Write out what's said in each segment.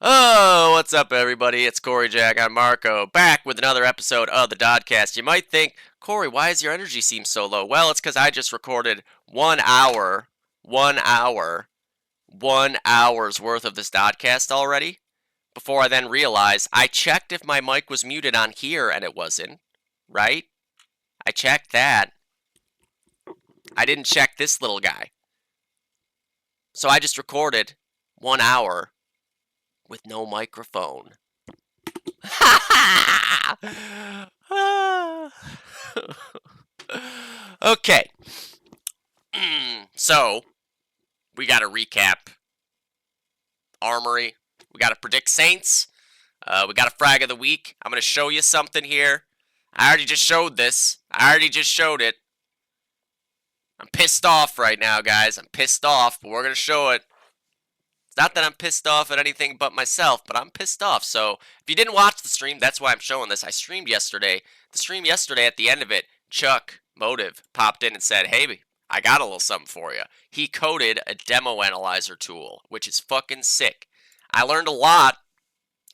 Oh, what's up, everybody? It's Corey, Jack, I'm Marco, back with another episode of the Dodcast. You might think, Corey, why does your energy seem so low? Well, it's because I just recorded 1 hour, 1 hour, 1 hour's worth of this Dodcast already. Before I then realized I checked if my mic was muted on here and it wasn't, right? I checked that. I didn't check this little guy. So I just recorded 1 hour with no microphone. Okay. So, we got to recap Armory. We got to predict Saints. We got a frag of the week. I'm going to show you something here. I already just showed this. I already just showed it. I'm pissed off right now, guys. I'm pissed off, but we're going to show it. It's not that I'm pissed off at anything but myself, but I'm pissed off. So, if you didn't watch the stream, that's why I'm showing this. I streamed yesterday. The stream yesterday, at the end of it, Chuck Motive popped in and said, hey, I got a little something for you. He coded a demo analyzer tool, which is fucking sick. I learned a lot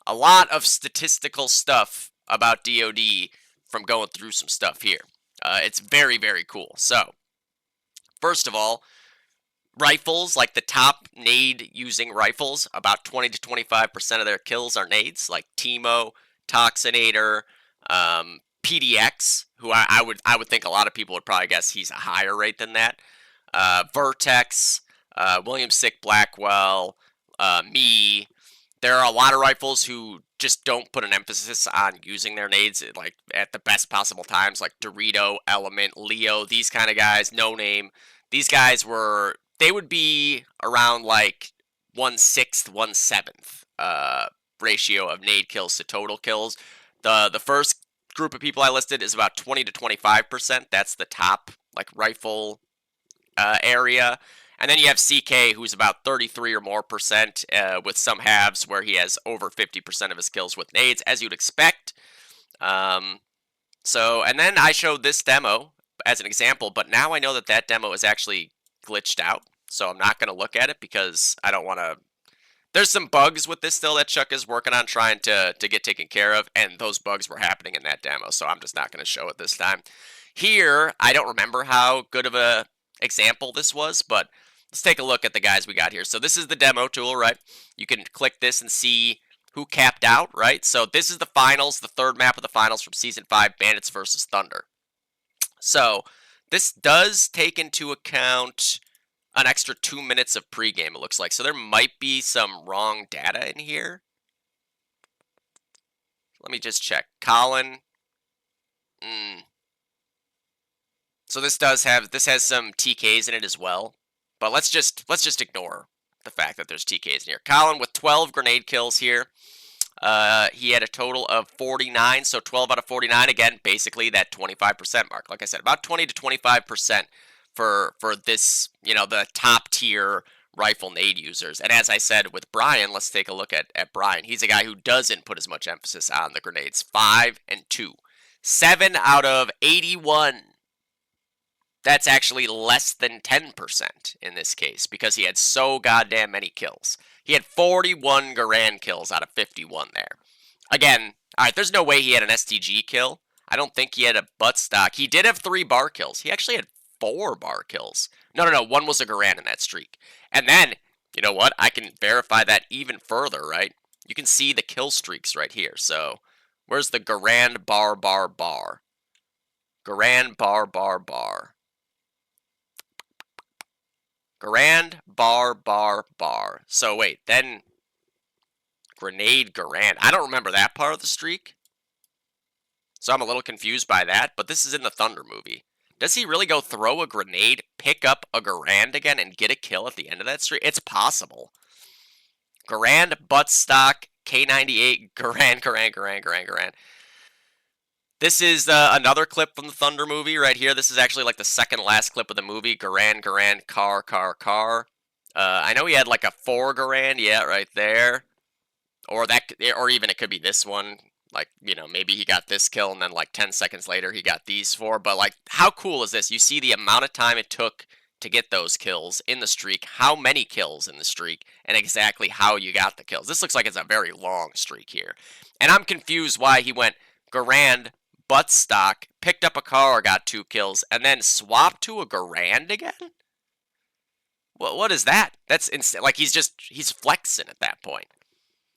of statistical stuff about DoD from going through some stuff here. It's very, very cool. So, first of all, rifles, like the top nade using rifles, about 20 to 25% of their kills are nades, like Timo, Toxinator, PDX, who I would think a lot of people would probably guess he's a higher rate than that. Vertex, William Sick Blackwell, me. There are a lot of rifles who just don't put an emphasis on using their nades like at the best possible times, like Dorito, Element, Leo, these kind of guys, No Name. These guys they would be around like 1/6, 1/7 ratio of nade kills to total kills. The first group of people I listed is about 20 to 25%. That's the top like rifle area. And then you have CK, who's about 33 or more percent, with some halves where he has over 50% of his kills with nades, as you'd expect. And then I showed this demo as an example, but now I know that that demo is actually glitched out, so I'm not going to look at it because I don't want to. There's some bugs with this still that Chuck is working on trying to get taken care of, and those bugs were happening in that demo, so I'm just not going to show it this time. Here, I don't remember how good of a example this was, but let's take a look at the guys we got here. So this is the demo tool, right? You can click this and see who capped out, right? So this is the finals, the third map of the finals from Season 5, Bandits versus Thunder. So this does take into account an extra 2 minutes of pregame, it looks like. So there might be some wrong data in here. Let me just check. Colin. So this has some TKs in it as well. But let's just ignore the fact that there's TKs in here. Colin with 12 grenade kills here. He had a total of 49, so 12 out of 49. Again, basically that 25% mark. Like I said, about 20 to 25% for this, the top tier rifle nade users. And as I said with Brian, let's take a look at Brian. He's a guy who doesn't put as much emphasis on the grenades. 5 and 2. 7 out of 81. That's actually less than 10% in this case because he had so goddamn many kills. He had 41 Garand kills out of 51 there. Again, alright, there's no way he had an STG kill. I don't think he had a butt stock. He did have 3 bar kills. He actually had 4 bar kills. No, one was a Garand in that streak. And then, you know what? I can verify that even further, right? You can see the kill streaks right here. So, where's the Garand bar? Garand bar. Garand, bar. So wait, then Grenade, Garand. I don't remember that part of the streak. So I'm a little confused by that, but this is in the Thunder movie. Does he really go throw a grenade, pick up a Garand again, and get a kill at the end of that streak? It's possible. Garand, buttstock, K98, Garand. This is another clip from the Thunder movie right here. This is actually like the second last clip of the movie. Garand, car. I know he had like a 4 Garand, yeah, right there. Or even it could be this one. Like, maybe he got this kill and then like 10 seconds later he got these 4. But like, how cool is this? You see the amount of time it took to get those kills in the streak, how many kills in the streak, and exactly how you got the kills. This looks like it's a very long streak here. And I'm confused why he went Garand, Buttstock, picked up a car, got 2 kills, and then swapped to a Garand again? What is that? That's insane. Like, he's flexing at that point.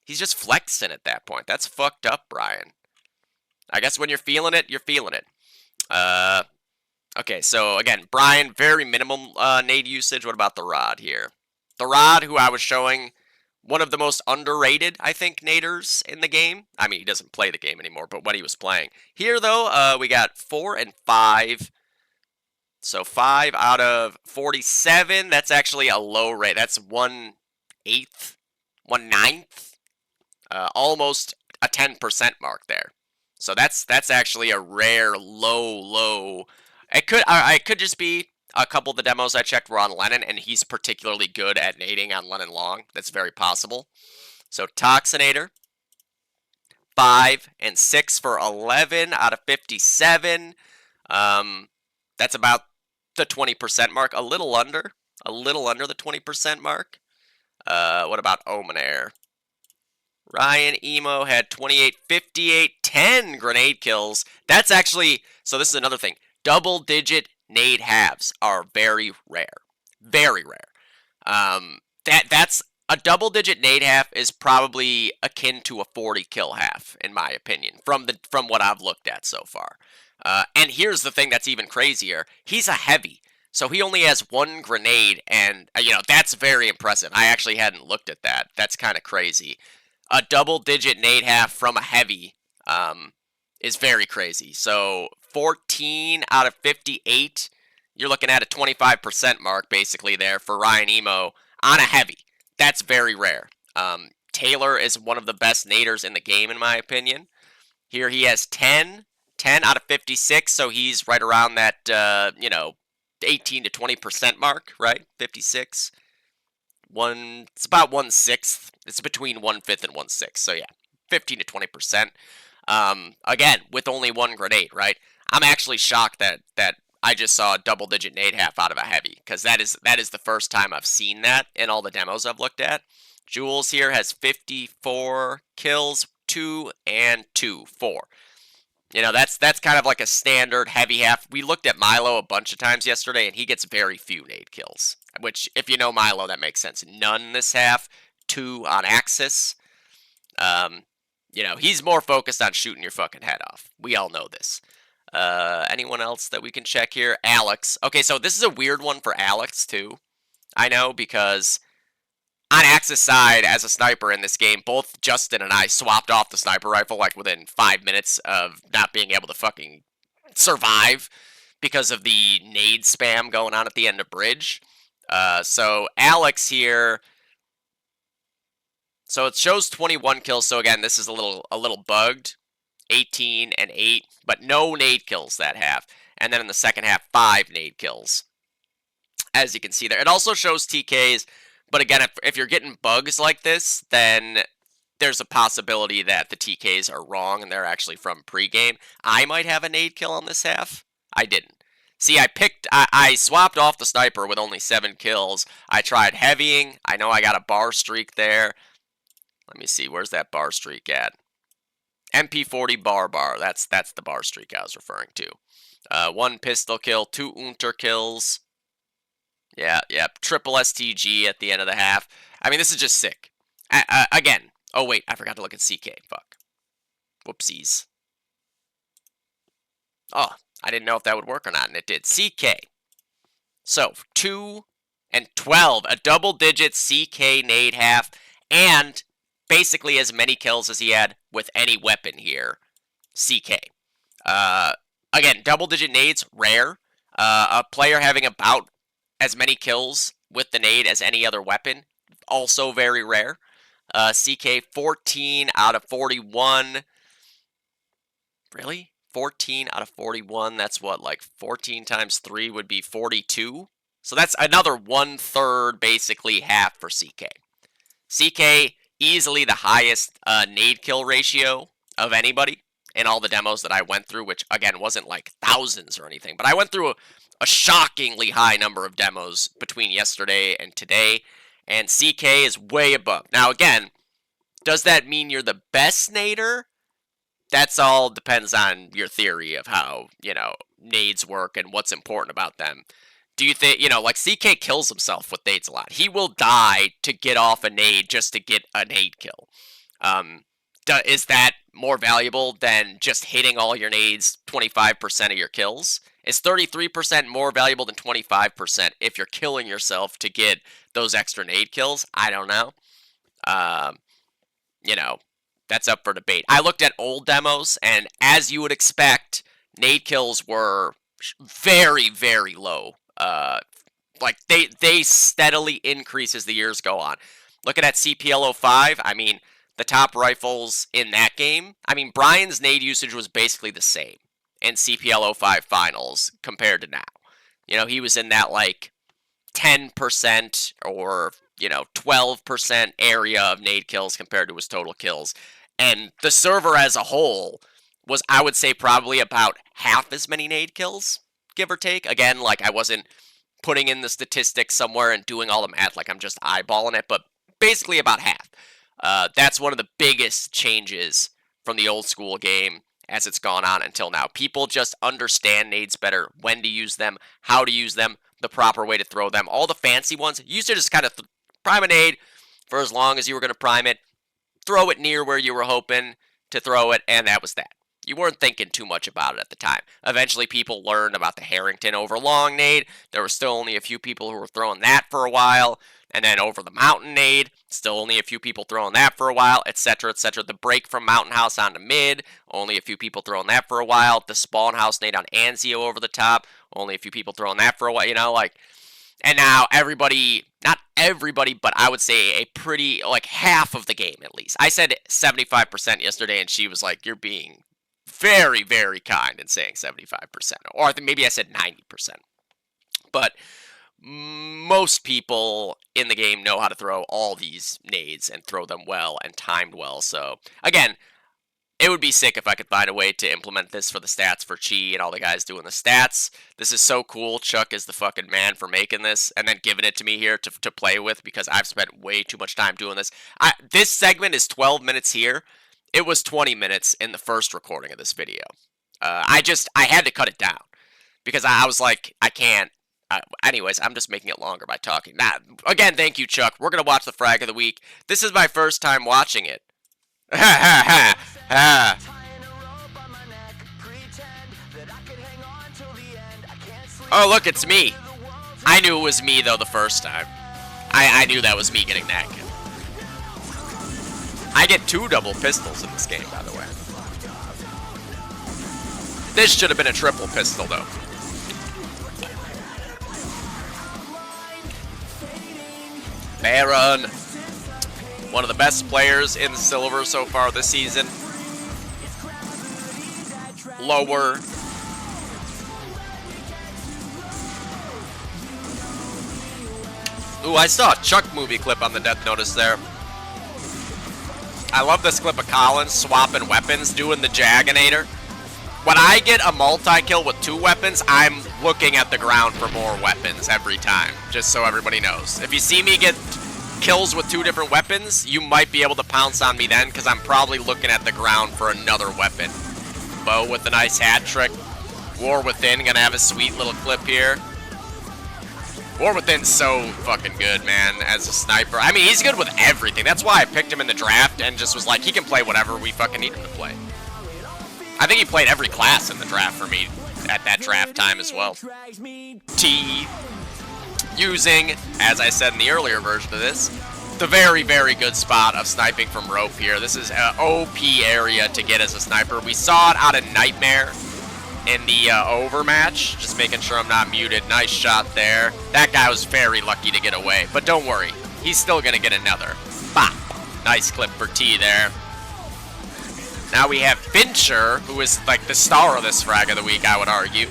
He's just flexing at that point. That's fucked up, Brian. I guess when you're feeling it, you're feeling it. Okay, so again, Brian, very minimum nade usage. What about the Rod here? The Rod, who I was showing, one of the most underrated, I think, naders in the game. I mean, he doesn't play the game anymore, but when he was playing. Here, though, we got 4 and 5. So 5 out of 47. That's actually a low rate. That's 1/8, 1/9, almost a 10% mark there. So that's actually a rare low. It could just be a couple of the demos I checked were on Lennon, and he's particularly good at nading on Lennon long. That's very possible. So Toxinator, 5 and 6 for 11 out of 57. That's about the 20% mark, a little under the 20% mark. What about Omenair? Ryan Emo had 28, 58, 10 grenade kills. That's actually, so this is another thing. Double-digit nade halves are very rare. Very rare. That's a double-digit nade half is probably akin to a 40 kill half, in my opinion, from what I've looked at so far. And here's the thing that's even crazier. He's a heavy, so he only has 1 grenade, and, that's very impressive. I actually hadn't looked at that. That's kind of crazy. A double-digit nade half from a heavy is very crazy. So 14 out of 58, you're looking at a 25% mark, basically, there for Ryan Emo on a heavy. That's very rare. Taylor is one of the best naders in the game, in my opinion. Here he has 10 out of 56, so he's right around that, 18 to 20% mark, right? 56. It's about 1/6. It's between 1/5 and 1/6. So yeah, 15 to 20%. Again, with only 1 grenade, right? I'm actually shocked that I just saw a double-digit nade half out of a heavy, because that is the first time I've seen that in all the demos I've looked at. Jules here has 54 kills, 2 and 2, 4. That's kind of like a standard heavy half. We looked at Milo a bunch of times yesterday, and he gets very few nade kills. Which, if you know Milo, that makes sense. None this half, 2 on Axis. He's more focused on shooting your fucking head off. We all know this. Anyone else that we can check here? Alex. Okay, so this is a weird one for Alex, too. I know, because on Axis side, as a sniper in this game, both Justin and I swapped off the sniper rifle, like, within 5 minutes of not being able to fucking survive because of the nade spam going on at the end of Bridge. So Alex here, so it shows 21 kills, so again, this is a little bugged. 18 and 8, but no nade kills that half. And then in the second half, 5 nade kills, as you can see there. It also shows TKs, but again, if you're getting bugs like this, then there's a possibility that the TKs are wrong and they're actually from pregame. I might have a nade kill on this half. I didn't. See, I swapped off the sniper with only 7 kills. I tried heavying. I know I got a bar streak there. Let me see, where's that bar streak at? MP40 bar. That's the bar streak I was referring to. 1 pistol kill, 2 Unter kills. Yeah, triple STG at the end of the half. I mean, this is just sick. Again, oh wait, I forgot to look at CK. Fuck. Whoopsies. Oh, I didn't know if that would work or not, and it did. CK. So, 2 and 12. A double-digit CK nade half, and basically as many kills as he had with any weapon here. CK. Again, double-digit nades, rare. A player having about as many kills with the nade as any other weapon, also very rare. CK, 14 out of 41. Really? 14 out of 41, that's what, like 14 times 3 would be 42? So that's another 1/3, basically half for CK. CK, easily the highest nade kill ratio of anybody in all the demos that I went through, which, again, wasn't like thousands or anything. But I went through a shockingly high number of demos between yesterday and today, and CK is way above. Now, again, does that mean you're the best nader? That's all depends on your theory of how, nades work and what's important about them. Do you think, like CK kills himself with nades a lot. He will die to get off a nade just to get a nade kill. Is that more valuable than just hitting all your nades 25% of your kills? Is 33% more valuable than 25% if you're killing yourself to get those extra nade kills? I don't know. That's up for debate. I looked at old demos, and as you would expect, nade kills were very, very low. They steadily increase as the years go on. Looking at CPL-05, I mean, the top rifles in that game, Brian's nade usage was basically the same in CPL-05 finals compared to now. He was in that, 10% or, 12% area of nade kills compared to his total kills. And the server as a whole was, I would say, probably about half as many nade kills, give or take. Again, I wasn't putting in the statistics somewhere and doing all the math, I'm just eyeballing it, but basically about half. That's one of the biggest changes from the old school game as it's gone on until now. People just understand nades better, when to use them, how to use them, the proper way to throw them. All the fancy ones, you used to just kind of prime a nade for as long as you were going to prime it, throw it near where you were hoping to throw it, and that was that. You weren't thinking too much about it at the time. Eventually, people learned about the Harrington over long nade. There were still only a few people who were throwing that for a while. And then over the mountain nade, still only a few people throwing that for a while, etc., etc. The break from mountain house onto mid, only a few people throwing that for a while. The spawn house nade on Anzio over the top, only a few people throwing that for a while, And now everybody, not everybody, but I would say a pretty, half of the game at least. I said 75% yesterday, and she was like, you're being very, very kind in saying 75%. Or I think maybe I said 90%. But most people in the game know how to throw all these nades and throw them well and timed well. So, again, it would be sick if I could find a way to implement this for the stats for Chi and all the guys doing the stats. This is so cool. Chuck is the fucking man for making this and then giving it to me here to play with because I've spent way too much time doing this. This segment is 12 minutes here. It was 20 minutes in the first recording of this video. I had to cut it down because I was like, I can't. Anyways, I'm just making it longer by talking. Again, thank you, Chuck. We're going to watch the frag of the week. This is my first time watching it. Ha ha ha. Oh, look, it's me. I knew it was me, though, the first time. I knew that was me getting that kill. I get 2 double pistols in this game, by the way. This should have been a triple pistol, though. Baron. One of the best players in silver so far this season. Lower. Ooh, I saw a Chuck movie clip on the death notice there. I love this clip of Collins swapping weapons, doing the Jaginator. When I get a multi-kill with 2 weapons, I'm looking at the ground for more weapons every time, just so everybody knows. If you see me get kills with 2 different weapons, you might be able to pounce on me then, because I'm probably looking at the ground for another weapon. Bo with a nice hat trick. War Within gonna have a sweet little clip here. War Within's so fucking good, man, as a sniper. I mean, he's good with everything. That's why I picked him in the draft and just was like, he can play whatever we fucking need him to play. I think he played every class in the draft for me at that draft time as well. T. Using, as I said in the earlier version of this, the very, very good spot of sniping from rope here. This is an OP area to get as a sniper. We saw it out of Nightmare in the overmatch. Just making sure I'm not muted. Nice shot there. That guy was very lucky to get away. But don't worry. He's still going to get another. Bop. Nice clip for T there. Now we have Fincher, who is like the star of this frag of the week, I would argue.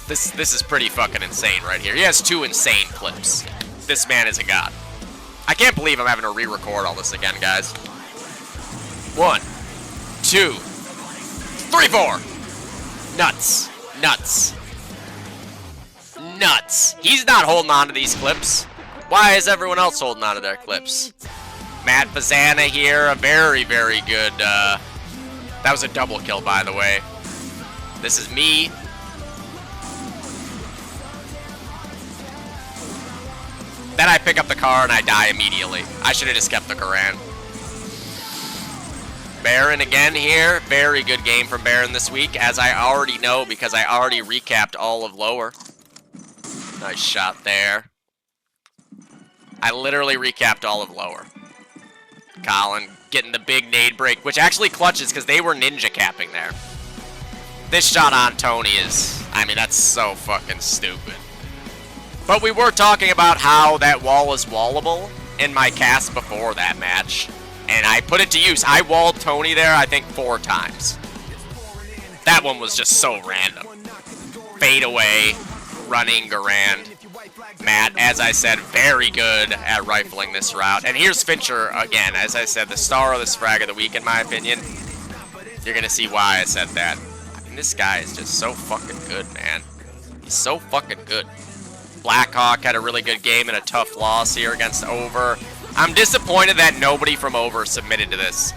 This is pretty fucking insane right here. He has 2 insane clips. This man is a god. I can't believe I'm having to re-record all this again, guys. 1, 2, 3, 4. Nuts. Nuts. Nuts. He's not holding on to these clips. Why is everyone else holding on to their clips? Matt Bazana here, a very, very good, that was a double kill, by the way. This is me. Then I pick up the car and I die immediately. I should have just kept the Garand. Baron again here. Very good game from Baron this week, as I already know because I already recapped all of lower. Nice shot there. I literally recapped all of lower. Colin getting the big nade break, which actually clutches because they were ninja capping there. This shot on Tony is, I mean, that's so fucking stupid. But we were talking about how that wall is wallable in my cast before that match. And I put it to use. I walled Tony there, I think, 4 times. That one was just so random. Fade away, running Garand. Matt, as I said, very good at rifling this route. And here's Fincher again. As I said, the star of this frag of the week, in my opinion. You're going to see why I said that. I mean, this guy is just so fucking good, man. He's so fucking good. Blackhawk had a really good game and a tough loss here against Over. I'm disappointed that nobody from Over submitted to this.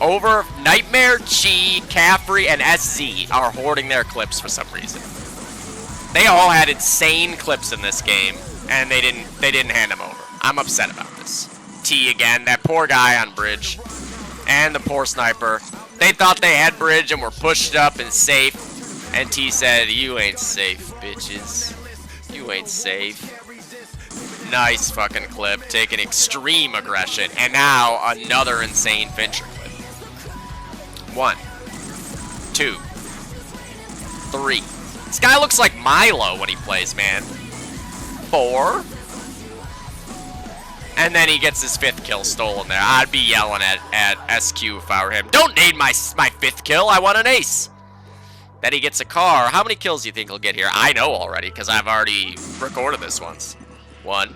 Over, Nightmare, Chi, Caffrey, and SZ are hoarding their clips for some reason. They all had insane clips in this game, and they didn't hand them over. I'm upset about this. T again, that poor guy on bridge, and the poor sniper. They thought they had bridge and were pushed up and safe, and T said, "You ain't safe, bitches. You ain't safe." Nice fucking clip, taking extreme aggression, and now another insane Fincher clip. 1, 2, 3. This guy looks like Milo when he plays, man. 4. And then he gets his 5th kill stolen there. I'd be yelling at SQ if I were him. Don't nade my 5th kill. I want an ace. Then he gets a car. How many kills do you think he'll get here? I know already because I've already recorded this once. 1,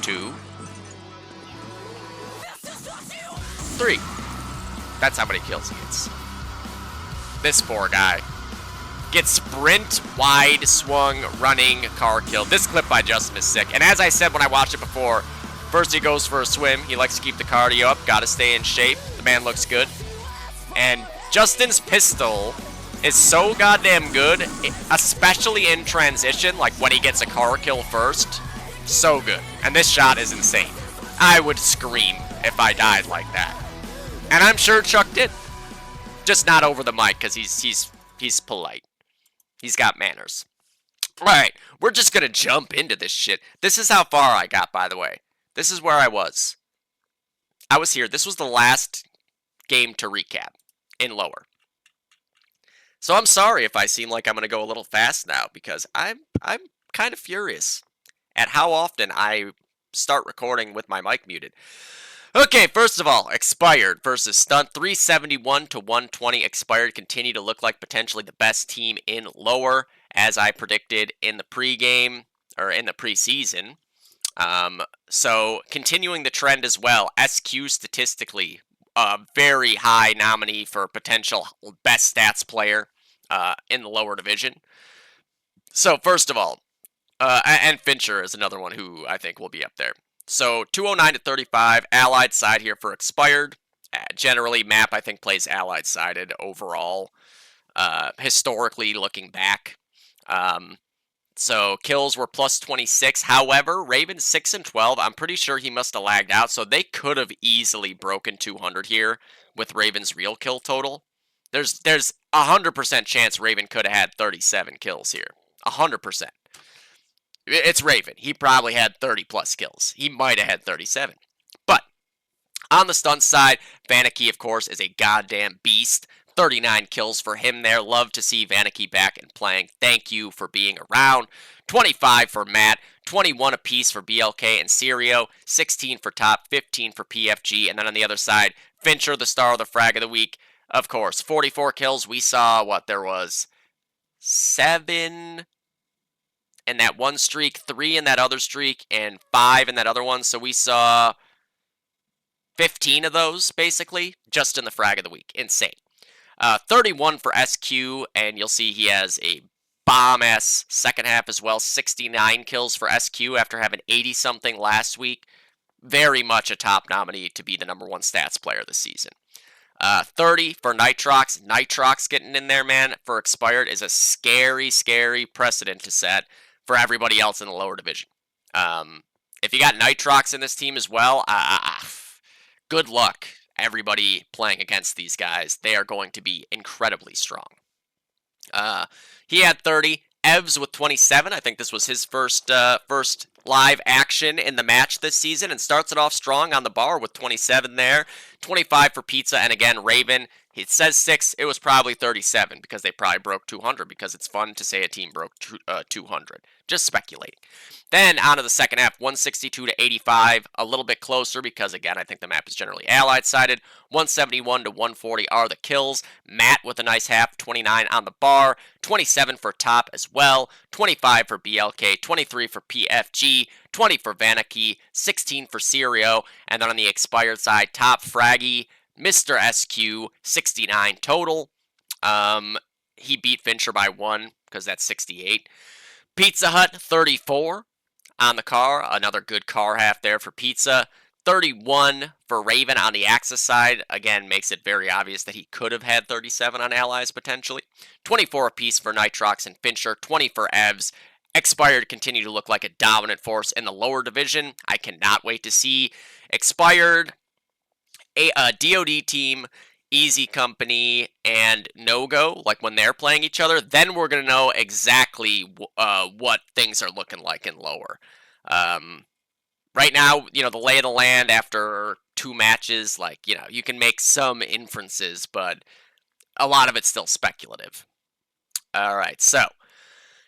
2, 3. That's how many kills he gets. This poor guy. Gets sprint, wide, swung, running, car kill. This clip by Justin is sick. And as I said when I watched it before, first he goes for a swim. He likes to keep the cardio up. Got to stay in shape. The man looks good. And Justin's pistol is so goddamn good, especially in transition, like when he gets a car kill first. So good. And this shot is insane. I would scream if I died like that. And I'm sure Chuck did. Just not over the mic because he's polite. He's got manners. Alright, we're just gonna jump into this shit. This is how far I got, by the way. This is where I was. I was here. This was the last game to recap in lower. So I'm sorry if I seem like I'm gonna go a little fast now, because I'm kind of furious at how often I start recording with my mic muted. Okay, first of all, Expired versus Stunt. 371 to 120. Expired continue to look like potentially the best team in lower, as I predicted in the pregame, or in the preseason. So, continuing the trend as well. SQ statistically, a very high nominee for potential best stats player in the lower division. So, first of all, and Fincher is another one who I think will be up there. So, 209 to 35, Allied side here for Expired. Generally, map, I think, plays Allied-sided overall, historically looking back. So, kills were plus 26. However, Raven 6 and 12, I'm pretty sure he must have lagged out, so they could have easily broken 200 here with Raven's real kill total. There's 100% chance Raven could have had 37 kills here. 100%. It's Raven. He probably had 30-plus kills. He might have had 37. But on the stunt side, Vanicky, of course, is a goddamn beast. 39 kills for him there. Love to see Vanicky back and playing. Thank you for being around. 25 for Matt. 21 apiece for BLK and Sirio. 16 for Top. 15 for PFG. And then on the other side, Fincher, the star of the frag of the week. Of course, 44 kills. We saw what there was. 7... in that one streak, 3 in that other streak, and 5 in that other one. So we saw 15 of those, basically, just in the frag of the week. Insane. 31 for SQ, and you'll see he has a bomb-ass second half as well. 69 kills for SQ after having 80-something last week. Very much a top nominee to be the number 1 stats player this season. 30 for Nitrox. Nitrox getting in there, man, for expired is a scary, scary precedent to set for everybody else in the lower division. If you got Nitrox in this team as well, good luck, everybody playing against these guys. They are going to be incredibly strong. He had 30. Evs with 27. I think this was his first live action in the match this season, and starts it off strong on the bar with 27 there. 25 for Pizza, and again, Raven. It says 6. It was probably 37 because they probably broke 200 because it's fun to say a team broke 200. Just speculating. Then on to the second half, 162 to 85, a little bit closer because, again, I think the map is generally allied-sided. 171 to 140 are the kills. Matt with a nice half, 29 on the bar, 27 for Top as well, 25 for BLK, 23 for PFG, 20 for Vanicky, 16 for Serio, and then on the expired side, Top Fraggy, Mr. SQ, 69 total. He beat Fincher by 1 because that's 68. Pizza Hut, 34 on the car. Another good car half there for Pizza. 31 for Raven on the Axis side. Again, makes it very obvious that he could have had 37 on Allies potentially. 24 apiece for Nitrox and Fincher. 20 for Evs. Expired continue to look like a dominant force in the lower division. I cannot wait to see Expired, a DOD team, Easy Company, and No-Go, like when they're playing each other. Then we're going to know exactly what things are looking like in lower. Right now, the lay of the land after 2 matches, you can make some inferences, but a lot of it's still speculative. All right, so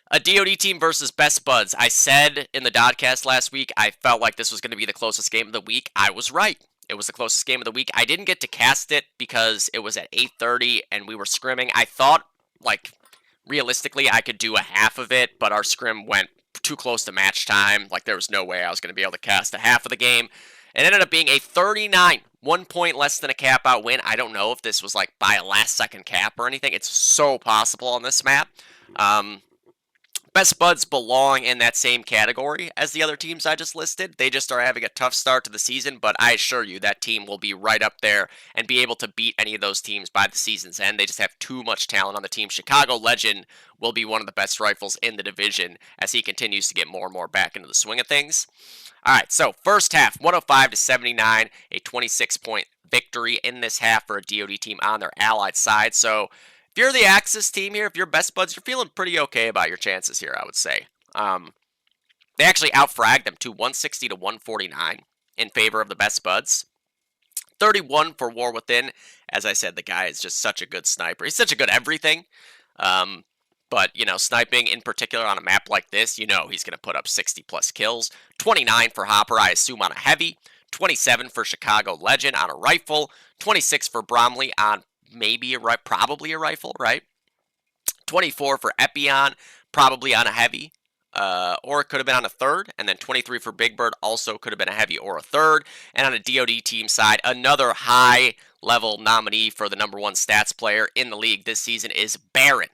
a DOD team versus Best Buds. I said in the Dodcast last week, I felt like this was going to be the closest game of the week. I was right. It was the closest game of the week. I didn't get to cast it because it was at 8:30 and we were scrimming. I thought, realistically, I could do a half of it, but our scrim went too close to match time. There was no way I was going to be able to cast a half of the game. It ended up being a 39, 1 point less than a cap out win. I don't know if this was by a last second cap or anything. It's so possible on this map. Best Buds belong in that same category as the other teams I just listed. They just are having a tough start to the season, but I assure you that team will be right up there and be able to beat any of those teams by the season's end. They just have too much talent on the team. Chicago Legend will be one of the best rifles in the division as he continues to get more and more back into the swing of things. All right, so first half, 105 to 79, a 26-point victory in this half for a DOD team on their allied side. So if you're the Axis team here, if you're Best Buds, you're feeling pretty okay about your chances here, I would say. They actually outfragged them to 160 to 149 in favor of the Best Buds. 31 for War Within. As I said, the guy is just such a good sniper. He's such a good everything. But, sniping in particular on a map like this, he's going to put up 60-plus kills. 29 for Hopper, I assume, on a heavy. 27 for Chicago Legend on a rifle. 26 for Bromley on probably a rifle, right? 24 for Epion, probably on a heavy, or it could have been on a third, and then 23 for Big Bird also could have been a heavy or a third. And on a DOD team side, another high-level nominee for the number 1 stats player in the league this season is Baron.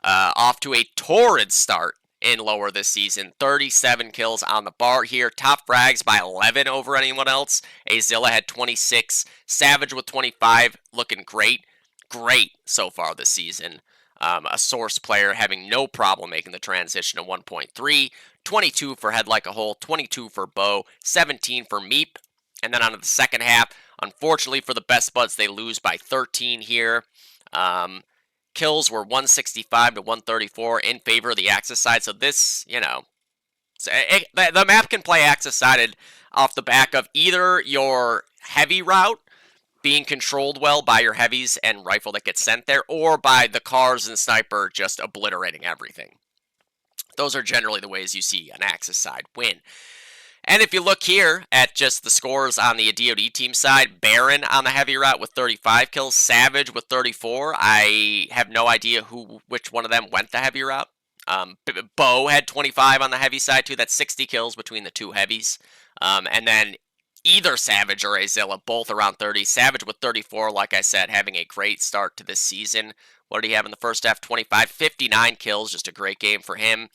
Off to a torrid start in lower this season. 37 kills on the bar here. Top frags by 11 over anyone else. Azilla had 26. Savage with 25, looking great. Great so far this season. A source player having no problem making the transition to 1.3. 22 for Head Like a Hole. 22 for Bow. 17 for Meep. And then on to the second half, unfortunately for the Best Buds, they lose by 13 here. Kills were 165 to 134 in favor of the Axis side. So this, the map can play Axis-sided off the back of either your heavy route being controlled well by your heavies and rifle that gets sent there, or by the cars and sniper just obliterating everything. Those are generally the ways you see an Axis side win. And if you look here at just the scores on the DOD team side, Baron on the heavy route with 35 kills, Savage with 34. I have no idea which one of them went the heavy route. Bo had 25 on the heavy side too. That's 60 kills between the two heavies. And then either Savage or Azilla, both around 30. Savage with 34, like I said, having a great start to this season What did he have in the first half? 25, 59 kills. Just a great game for him.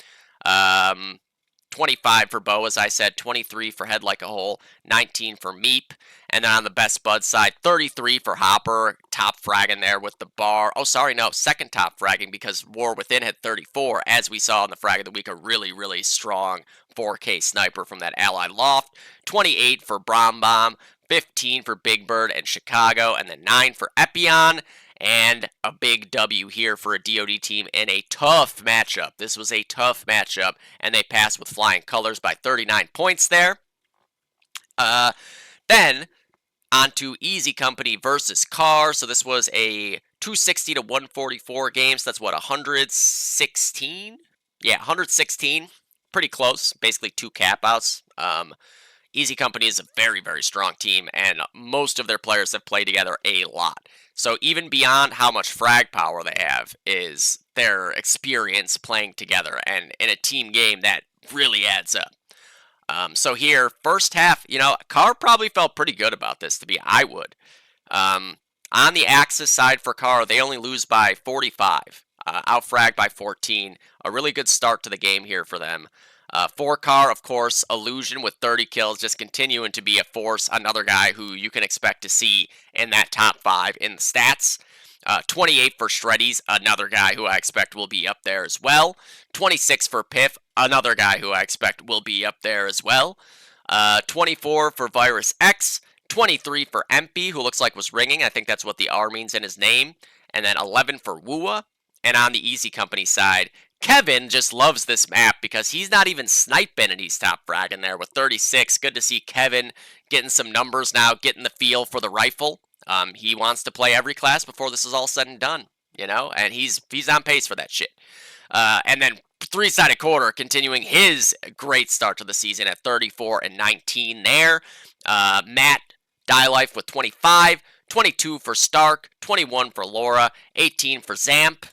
25 for Bo, as I said, 23 for Head Like a Hole, 19 for Meep. And then on the Best Bud side, 33 for Hopper, top fragging there with the bar. Oh, sorry, no, second top fragging because War Within had 34, as we saw in the frag of the week, a really, really strong 4K sniper from that Allied Loft. 28 for Brom Bomb, 15 for Big Bird and Chicago, and then 9 for Epion. And a big W here for a DoD team in a tough matchup. This was a tough matchup, and they passed with flying colors by 39 points there. Then, on to Easy Company versus Carr. So this was a 260 to 144 game, so that's what, 116? Yeah, 116. Pretty close, basically 2 cap-outs. Easy Company is a very, very strong team, and most of their players have played together a lot. So even beyond how much frag power they have is their experience playing together, and in a team game that really adds up. So here, first half, Carr probably felt pretty good about this, I would. On the Axis side for Carr, they only lose by 45, outfragged by 14. A really good start to the game here for them. For Carr, of course, Illusion with 30 kills, just continuing to be a force. Another guy who you can expect to see in that top 5 in the stats. 28 for Shreddies, another guy who I expect will be up there as well. 26 for Piff, another guy who I expect will be up there as well. 24 for Virus X. 23 for Empy, who looks like was ringing. I think that's what the R means in his name. And then 11 for Wua. And on the Easy Company side, Kevin just loves this map because he's not even sniping and he's top fragging there with 36. Good to see Kevin getting some numbers now, getting the feel for the rifle. He wants to play every class before this is all said and done, and he's on pace for that shit. And then 3-sided quarter continuing his great start to the season at 34 and 19 there. Matt Life with 25, 22 for Stark, 21 for Laura, 18 for Zamp.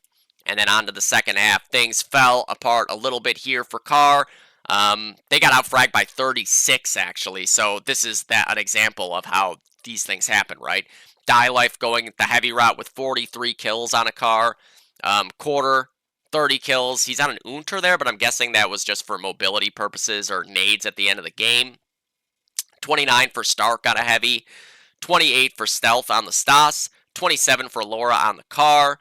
And then on to the second half, things fell apart a little bit here for Carr. They got outfragged by 36, actually. So this is an example of how these things happen, right? Life going the heavy route with 43 kills on a Carr. Quarter, 30 kills. He's on an Unter there, but I'm guessing that was just for mobility purposes or nades at the end of the game. 29 for Stark on a heavy. 28 for Stealth on the Stas. 27 for Laura on the Carr.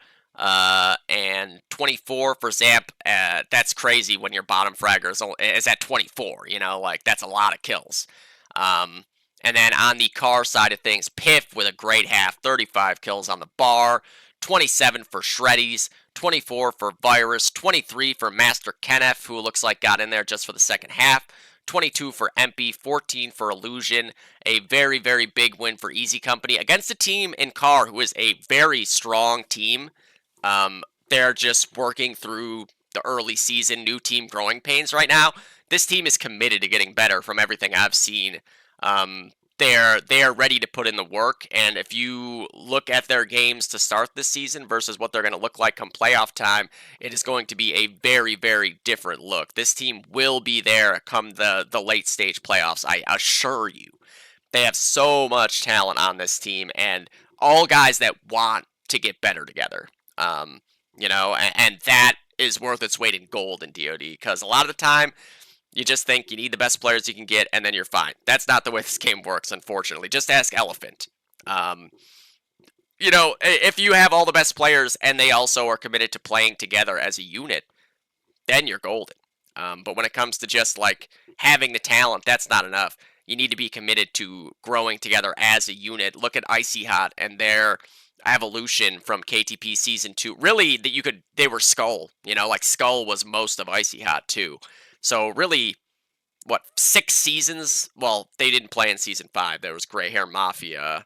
And 24 for Zamp. That's crazy when your bottom fragger is at 24, that's a lot of kills. And then on the Carr side of things, Piff with a great half, 35 kills on the bar, 27 for Shreddies, 24 for Virus, 23 for Master Kenneth, who looks like got in there just for the second half, 22 for Empy, 14 for Illusion. A very, very big win for Easy Company against a team in Carr who is a very strong team. They're just working through the early season new team growing pains right now. This team is committed to getting better from everything I've seen. They are ready to put in the work, and if you look at their games to start this season versus what they're going to look like come playoff time, it is going to be a very, very different look. This team will be there come the late stage playoffs, I assure you. They have so much talent on this team, and all guys that want to get better together. And that is worth its weight in gold in DoD, because a lot of the time, you just think you need the best players you can get, and then you're fine. That's not the way this game works, unfortunately. Just ask Elephant. If you have all the best players, and they also are committed to playing together as a unit, then you're golden. But when it comes to just, having the talent, that's not enough. You need to be committed to growing together as a unit. Look at Icy Hot and their evolution from KTP Season 2. Really, they were Skull. Skull was most of Icy Hot, too. So really, 6 seasons? Well, they didn't play in Season 5. There was Grey Hair Mafia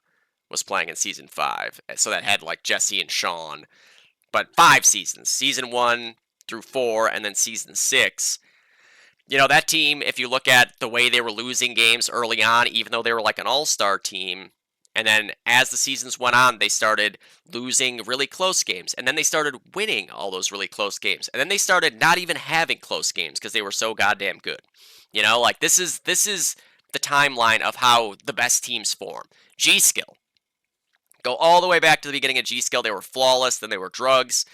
was playing in Season 5. So that had, Jesse and Sean. But 5 seasons. Season 1 through 4, and then Season 6. That team, if you look at the way they were losing games early on, even though they were an all-star team, and then as the seasons went on, they started losing really close games. And then they started winning all those really close games. And then they started not even having close games because they were so goddamn good. This is the timeline of how the best teams form. G-Skill. Go all the way back to the beginning of G-Skill. They were flawless. Then they were drugs.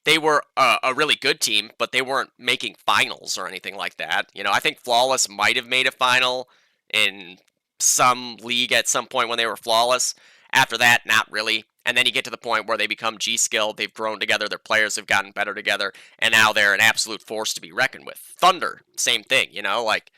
They were a really good team, but they weren't making finals or anything like that. You know, I think Flawless might have made a final in some league at some point when they were Flawless. After that, not really. And then you get to the point where they become G-Skill. They've grown together. Their players have gotten better together. And now they're an absolute force to be reckoned with. Thunder, same thing, you know, like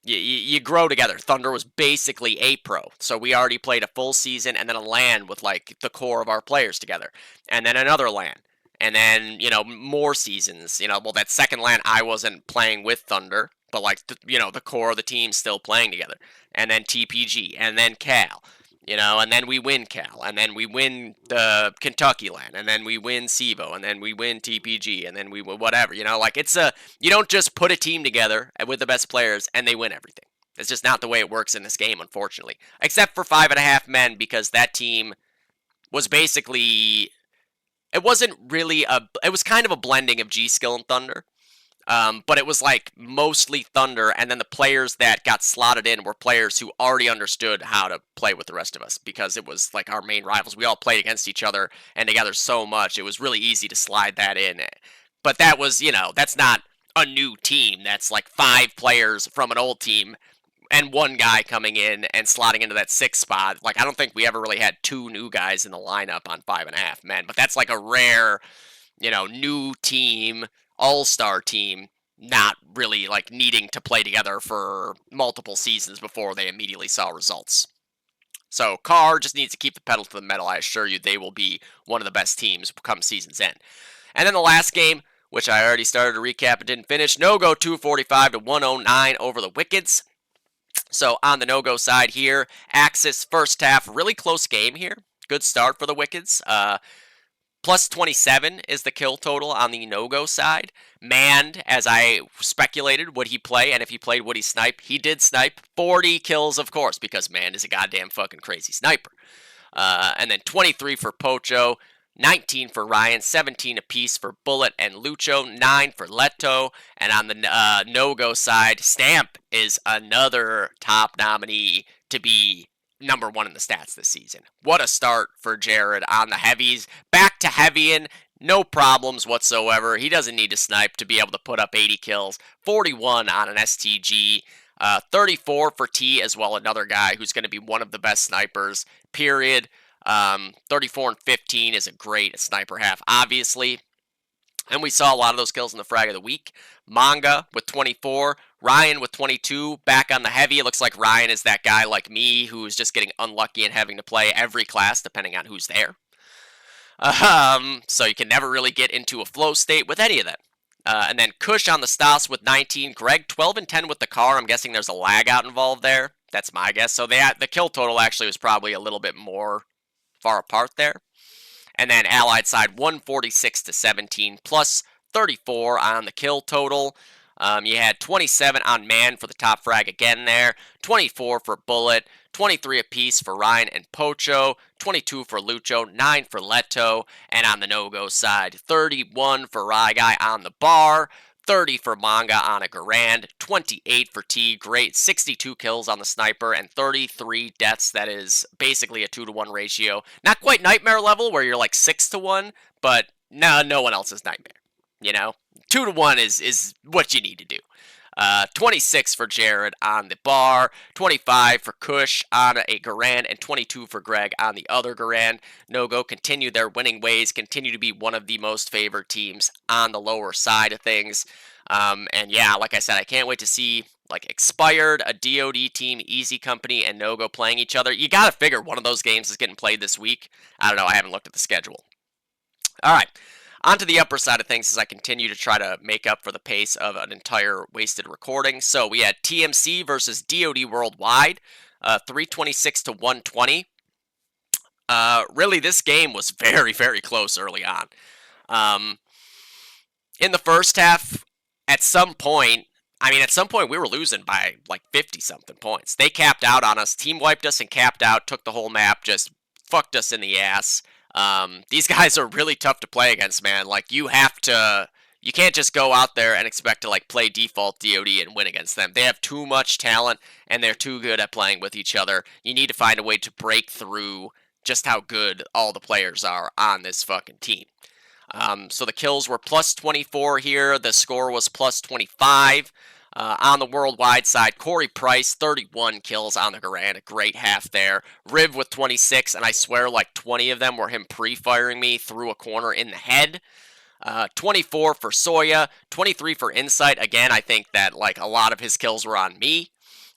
you grow together. Thunder was basically a pro. So we already played a full season and then a LAN with like the core of our players together. And then another LAN. And then, you know, more seasons. You know, well, that second LAN I wasn't playing with Thunder, but like, you know, the core of the team still playing together. And then TPG, and then Cal. You know, and then we win Cal, and then we win the Kentucky LAN, and then we win SIVO, and then we win TPG, and then we win whatever. You know, like you don't just put a team together with the best players and they win everything. It's just not the way it works in this game, unfortunately. Except for 5.5 Men, because that team was basically, it wasn't really it was kind of a blending of G-Skill and Thunder. But it was like mostly Thunder, and then the players that got slotted in were players who already understood how to play with the rest of us, because it was like our main rivals. We all played against each other and together so much, it was really easy to slide that in. But that was, you know, that's not a new team. That's like 5 players from an old team and one guy coming in and slotting into that 6th spot. Like, I don't think we ever really had 2 new guys in the lineup on 5.5 Men, but that's like a rare, you know, new team, all-star team, not really like needing to play together for multiple seasons before they immediately saw results. So Carr just needs to keep the pedal to the metal. I assure you they will be one of the best teams come season's end. And then the last game, which I already started to recap and didn't finish, No-Go 245 to 109 over the Wickeds. So on the No-Go side here, Axis first half, really close game here. Good start for the Wickeds. Plus 27 is the kill total on the No-Go side. Manned, as I speculated, would he play? And if he played, would he snipe? He did snipe. 40 kills, of course, because Manned is a goddamn fucking crazy sniper. And then 23 for Pocho, 19 for Ryan, 17 apiece for Bullet and Lucho, 9 for Leto. And on the No-Go side, Stamp is another top nominee to be number 1 in the stats this season. What a start for Jared on the heavies. Back to heavying, no problems whatsoever. He doesn't need to snipe to be able to put up 80 kills. 41 on an STG. 34 for T as well, another guy who's going to be one of the best snipers, period. 34 and 15 is a great sniper half, obviously. And we saw a lot of those kills in the frag of the week. Manga with 24. Ryan with 22. Back on the heavy. It looks like Ryan is that guy like me who's just getting unlucky and having to play every class depending on who's there. So you can never really get into a flow state with any of that. And then Kush on the Stas with 19. Greg 12 and 10 with the car. I'm guessing there's a lag out involved there. That's my guess. So the kill total actually was probably a little bit more far apart there. And then Allied side 146 to 17 plus 34 on the kill total. You had 27 on Man for the top frag again there, 24 for Bullet, 23 apiece for Ryan and Pocho, 22 for Lucho, 9 for Leto, and on the No-Go side, 31 for Rye Guy on the bar, 30 for Manga on a Garand, 28 for T, great, 62 kills on the sniper, and 33 deaths. That is basically a 2-to-1 ratio. Not quite Nightmare level, where you're like 6-to-1, but no one else is Nightmare, you know? 2-to-1 is what you need to do. 26 for Jared on the bar, 25 for Kush on a Garand, and 22 for Greg on the other Garand. No-Go continue their winning ways, continue to be one of the most favored teams on the lower side of things. And yeah, like I said, I can't wait to see like Expired, a DOD team, Easy Company, and No-Go playing each other. You gotta figure one of those games is getting played this week. I don't know, I haven't looked at the schedule. Alright. On to the upper side of things as I continue to try to make up for the pace of an entire wasted recording. So we had TMC versus DOD Worldwide, 326 to 120. Really, this game was very, very close early on. In the first half, at some point we were losing by like 50-something points. They capped out on us, team wiped us and capped out, took the whole map, just fucked us in the ass. These guys are really tough to play against, man. Like, you can't just go out there and expect to, like, play default DOD and win against them. They have too much talent, and they're too good at playing with each other. You need to find a way to break through just how good all the players are on this fucking team. So the kills were plus 24 here. The score was plus 25. On the worldwide side, Corey Price, 31 kills on the Garand. A great half there. Riv with 26, and I swear like 20 of them were him pre-firing me through a corner in the head. 24 for Soya, 23 for Insight. Again, I think that like a lot of his kills were on me.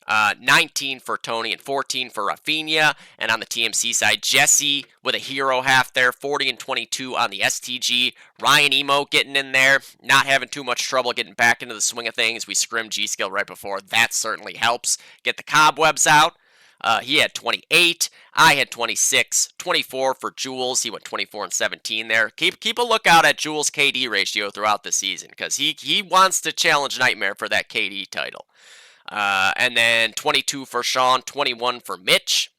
19 for Tony and 14 for Rafinha. And on the TMC side, Jesse with a hero half there, 40 and 22 on the STG. Ryan Emo getting in there, not having too much trouble getting back into the swing of things. We scrimmed G-Skill right before. That certainly helps get the cobwebs out. He had 28. I had 26. 24 for Jules. He went 24 and 17 there. Keep a lookout at Jules' KD ratio throughout the season because he wants to challenge Nightmare for that KD title. And then 22 for Sean, 21 for Mitch.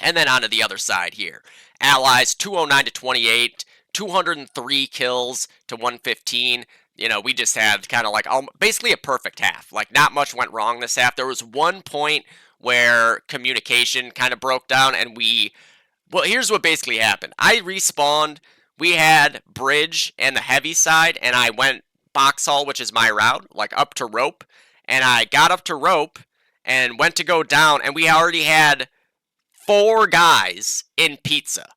And then onto the other side here. Allies, 209 to 28, 203 kills to 115. You know, we just had kind of like basically a perfect half. Like, not much went wrong this half. There was one point where communication kind of broke down, and well, here's what basically happened. I respawned. We had bridge and the heavy side, and I went box haul, which is my route, like up to rope. And I got up to rope and went to go down, and we already had 4 guys in pizza.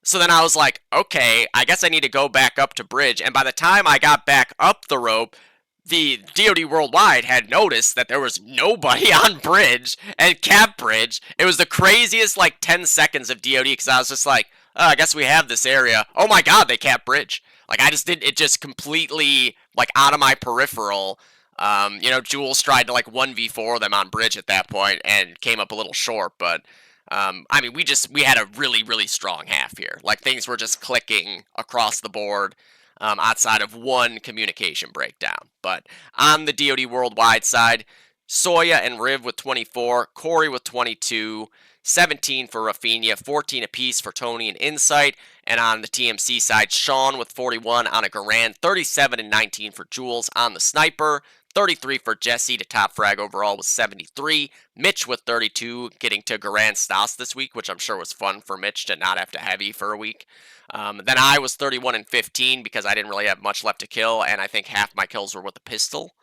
So then I was like, okay, I guess I need to go back up to bridge. And by the time I got back up the rope, the DoD Worldwide had noticed that there was nobody on bridge and cap bridge. It was the craziest, like, 10 seconds of DoD, because I was just like, oh, I guess we have this area. Oh my god, they cap bridge. Like, I just did it just completely, like, out of my peripheral. You know, Jules tried to like 1v4 them on bridge at that point and came up a little short, but I mean, we had a really, really strong half here. Like, things were just clicking across the board outside of one communication breakdown. But on the DoD Worldwide side, Soya and Riv with 24, Corey with 22, 17 for Rafinha, 14 apiece for Tony and Insight. And on the TMC side, Sean with 41 on a Garand, 37 and 19 for Jules on the Sniper, 33 for Jesse to top frag overall was 73. Mitch with 32, getting to Garand Stas this week, which I'm sure was fun for Mitch to not have to heavy for a week. Then I was 31 and 15 because I didn't really have much left to kill, and I think half my kills were with a pistol.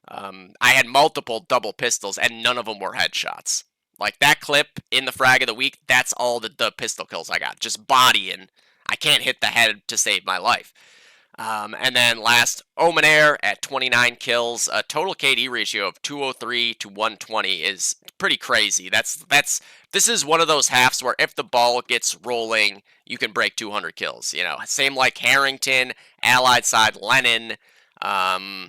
I had multiple double pistols, and none of them were headshots. Like, that clip in the frag of the week, that's all the pistol kills I got. Just bodying. I can't hit the head to save my life. And then last, Omenair at 29 kills. A total KD ratio of 203 to 120 is pretty crazy. This is one of those halves where if the ball gets rolling, you can break 200 kills. You know, same like Harrington, Allied side, Lennon. I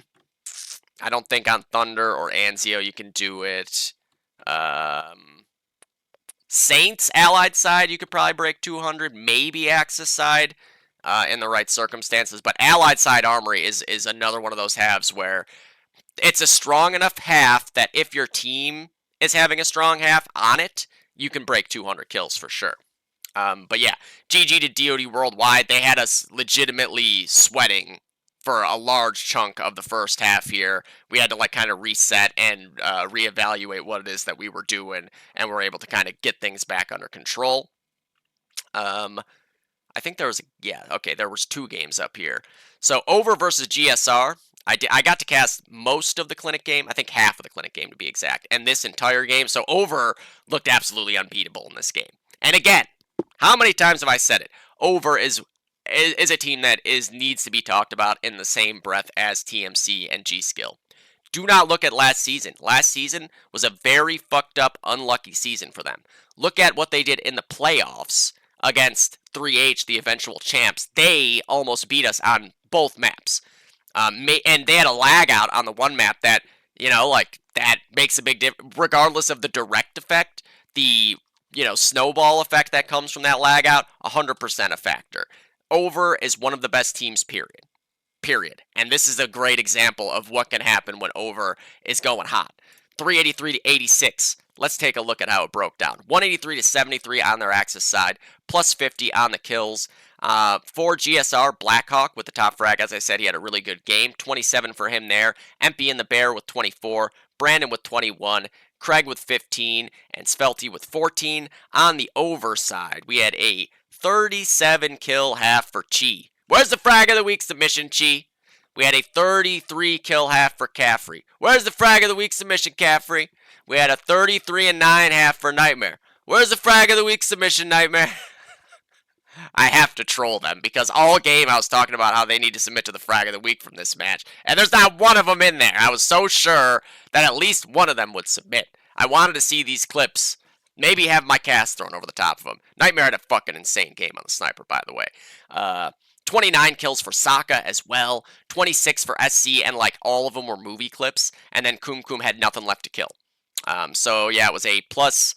don't think on Thunder or Anzio you can do it. Saints, Allied side, you could probably break 200. Maybe Axis side. In the right circumstances, but Allied side Armory is another one of those halves where it's a strong enough half that if your team is having a strong half on it, you can break 200 kills for sure. But yeah, GG to DoD Worldwide. They had us legitimately sweating for a large chunk of the first half here. We had to like kind of reset and reevaluate what it is that we were doing, and we're able to kind of get things back under control. I think there was, there was 2 games up here. So, Over versus GSR, I got to cast most of the clinic game, I think half of the clinic game to be exact, and this entire game. So, Over looked absolutely unbeatable in this game. And again, how many times have I said it? Over is a team that needs to be talked about in the same breath as TMC and G-Skill. Do not look at last season. Last season was a very fucked up, unlucky season for them. Look at what they did in the playoffs against 3H, the eventual champs. They almost beat us on both maps. And they had a lag out on the one map that, you know, like, that makes a big difference. Regardless of the direct effect, the, you know, snowball effect that comes from that lag out, 100% a factor. Over is one of the best teams, period. And this is a great example of what can happen when Over is going hot. 383 to 86. Let's take a look at how it broke down. 183 to 73 on their Axis side, plus 50 on the kills. For GSR, Blackhawk with the top frag. As I said, he had a really good game. 27 for him there. Empy in the Bear with 24. Brandon with 21. Craig with 15, and Svelte with 14. On the over side, we had a 37 kill half for Chi. Where's the frag of the week submission, Chi? We had a 33 kill half for Caffrey. Where's the frag of the week submission, Caffrey? We had a 33 and 9 half for Nightmare. Where's the frag of the week submission, Nightmare? I have to troll them because all game I was talking about how they need to submit to the frag of the week from this match, and there's not one of them in there. I was so sure that at least one of them would submit. I wanted to see these clips, maybe have my cast thrown over the top of them. Nightmare had a fucking insane game on the sniper, by the way. 29 kills for Sokka as well, 26 for SC, and like all of them were movie clips, and then Kum Kum had nothing left to kill. So yeah, it was a plus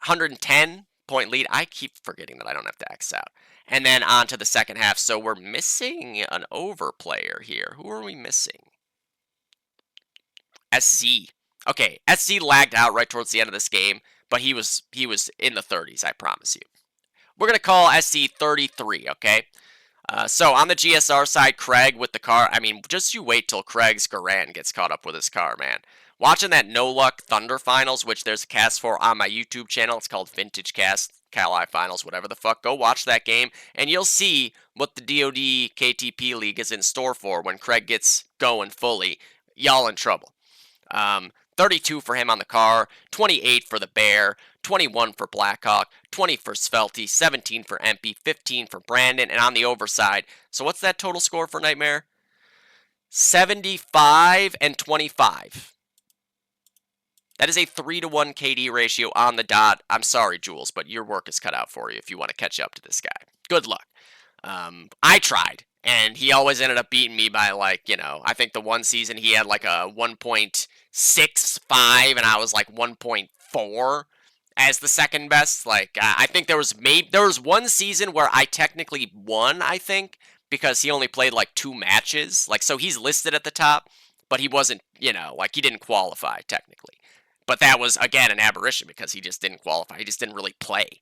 110 point lead. I keep forgetting that I don't have to X out. And then on to the second half. So we're missing an over player here. Who are we missing? SC. Okay, SC lagged out right towards the end of this game, but he was in the 30s, I promise you. We're going to call SC 33, okay? So on the GSR side, Craig with the car. I mean, just you wait till Craig's Garand gets caught up with his car, man. Watching that No Luck Thunder Finals, which there's a cast for on my YouTube channel. It's called Vintage Cast, Cal-I Finals, whatever the fuck. Go watch that game, and you'll see what the DoD KTP League is in store for when Craig gets going fully. Y'all in trouble. 32 for him on the car, 28 for the Bear, 21 for Blackhawk, 20 for Svelte, 17 for Empy, 15 for Brandon, and on the overside. So what's that total score for Nightmare? 75 and 25. That is a 3-to-1 KD ratio on the dot. I'm sorry, Jules, but your work is cut out for you if you want to catch up to this guy. Good luck. I tried, and he always ended up beating me by, like, I think the one season he had like a 1.65, and I was like 1.4 as the second best. Like, I think there was one season where I technically won, I think, because he only played like 2 matches. Like, so he's listed at the top, but he wasn't, like he didn't qualify technically. But that was, again, an aberration because he just didn't qualify. He just didn't really play.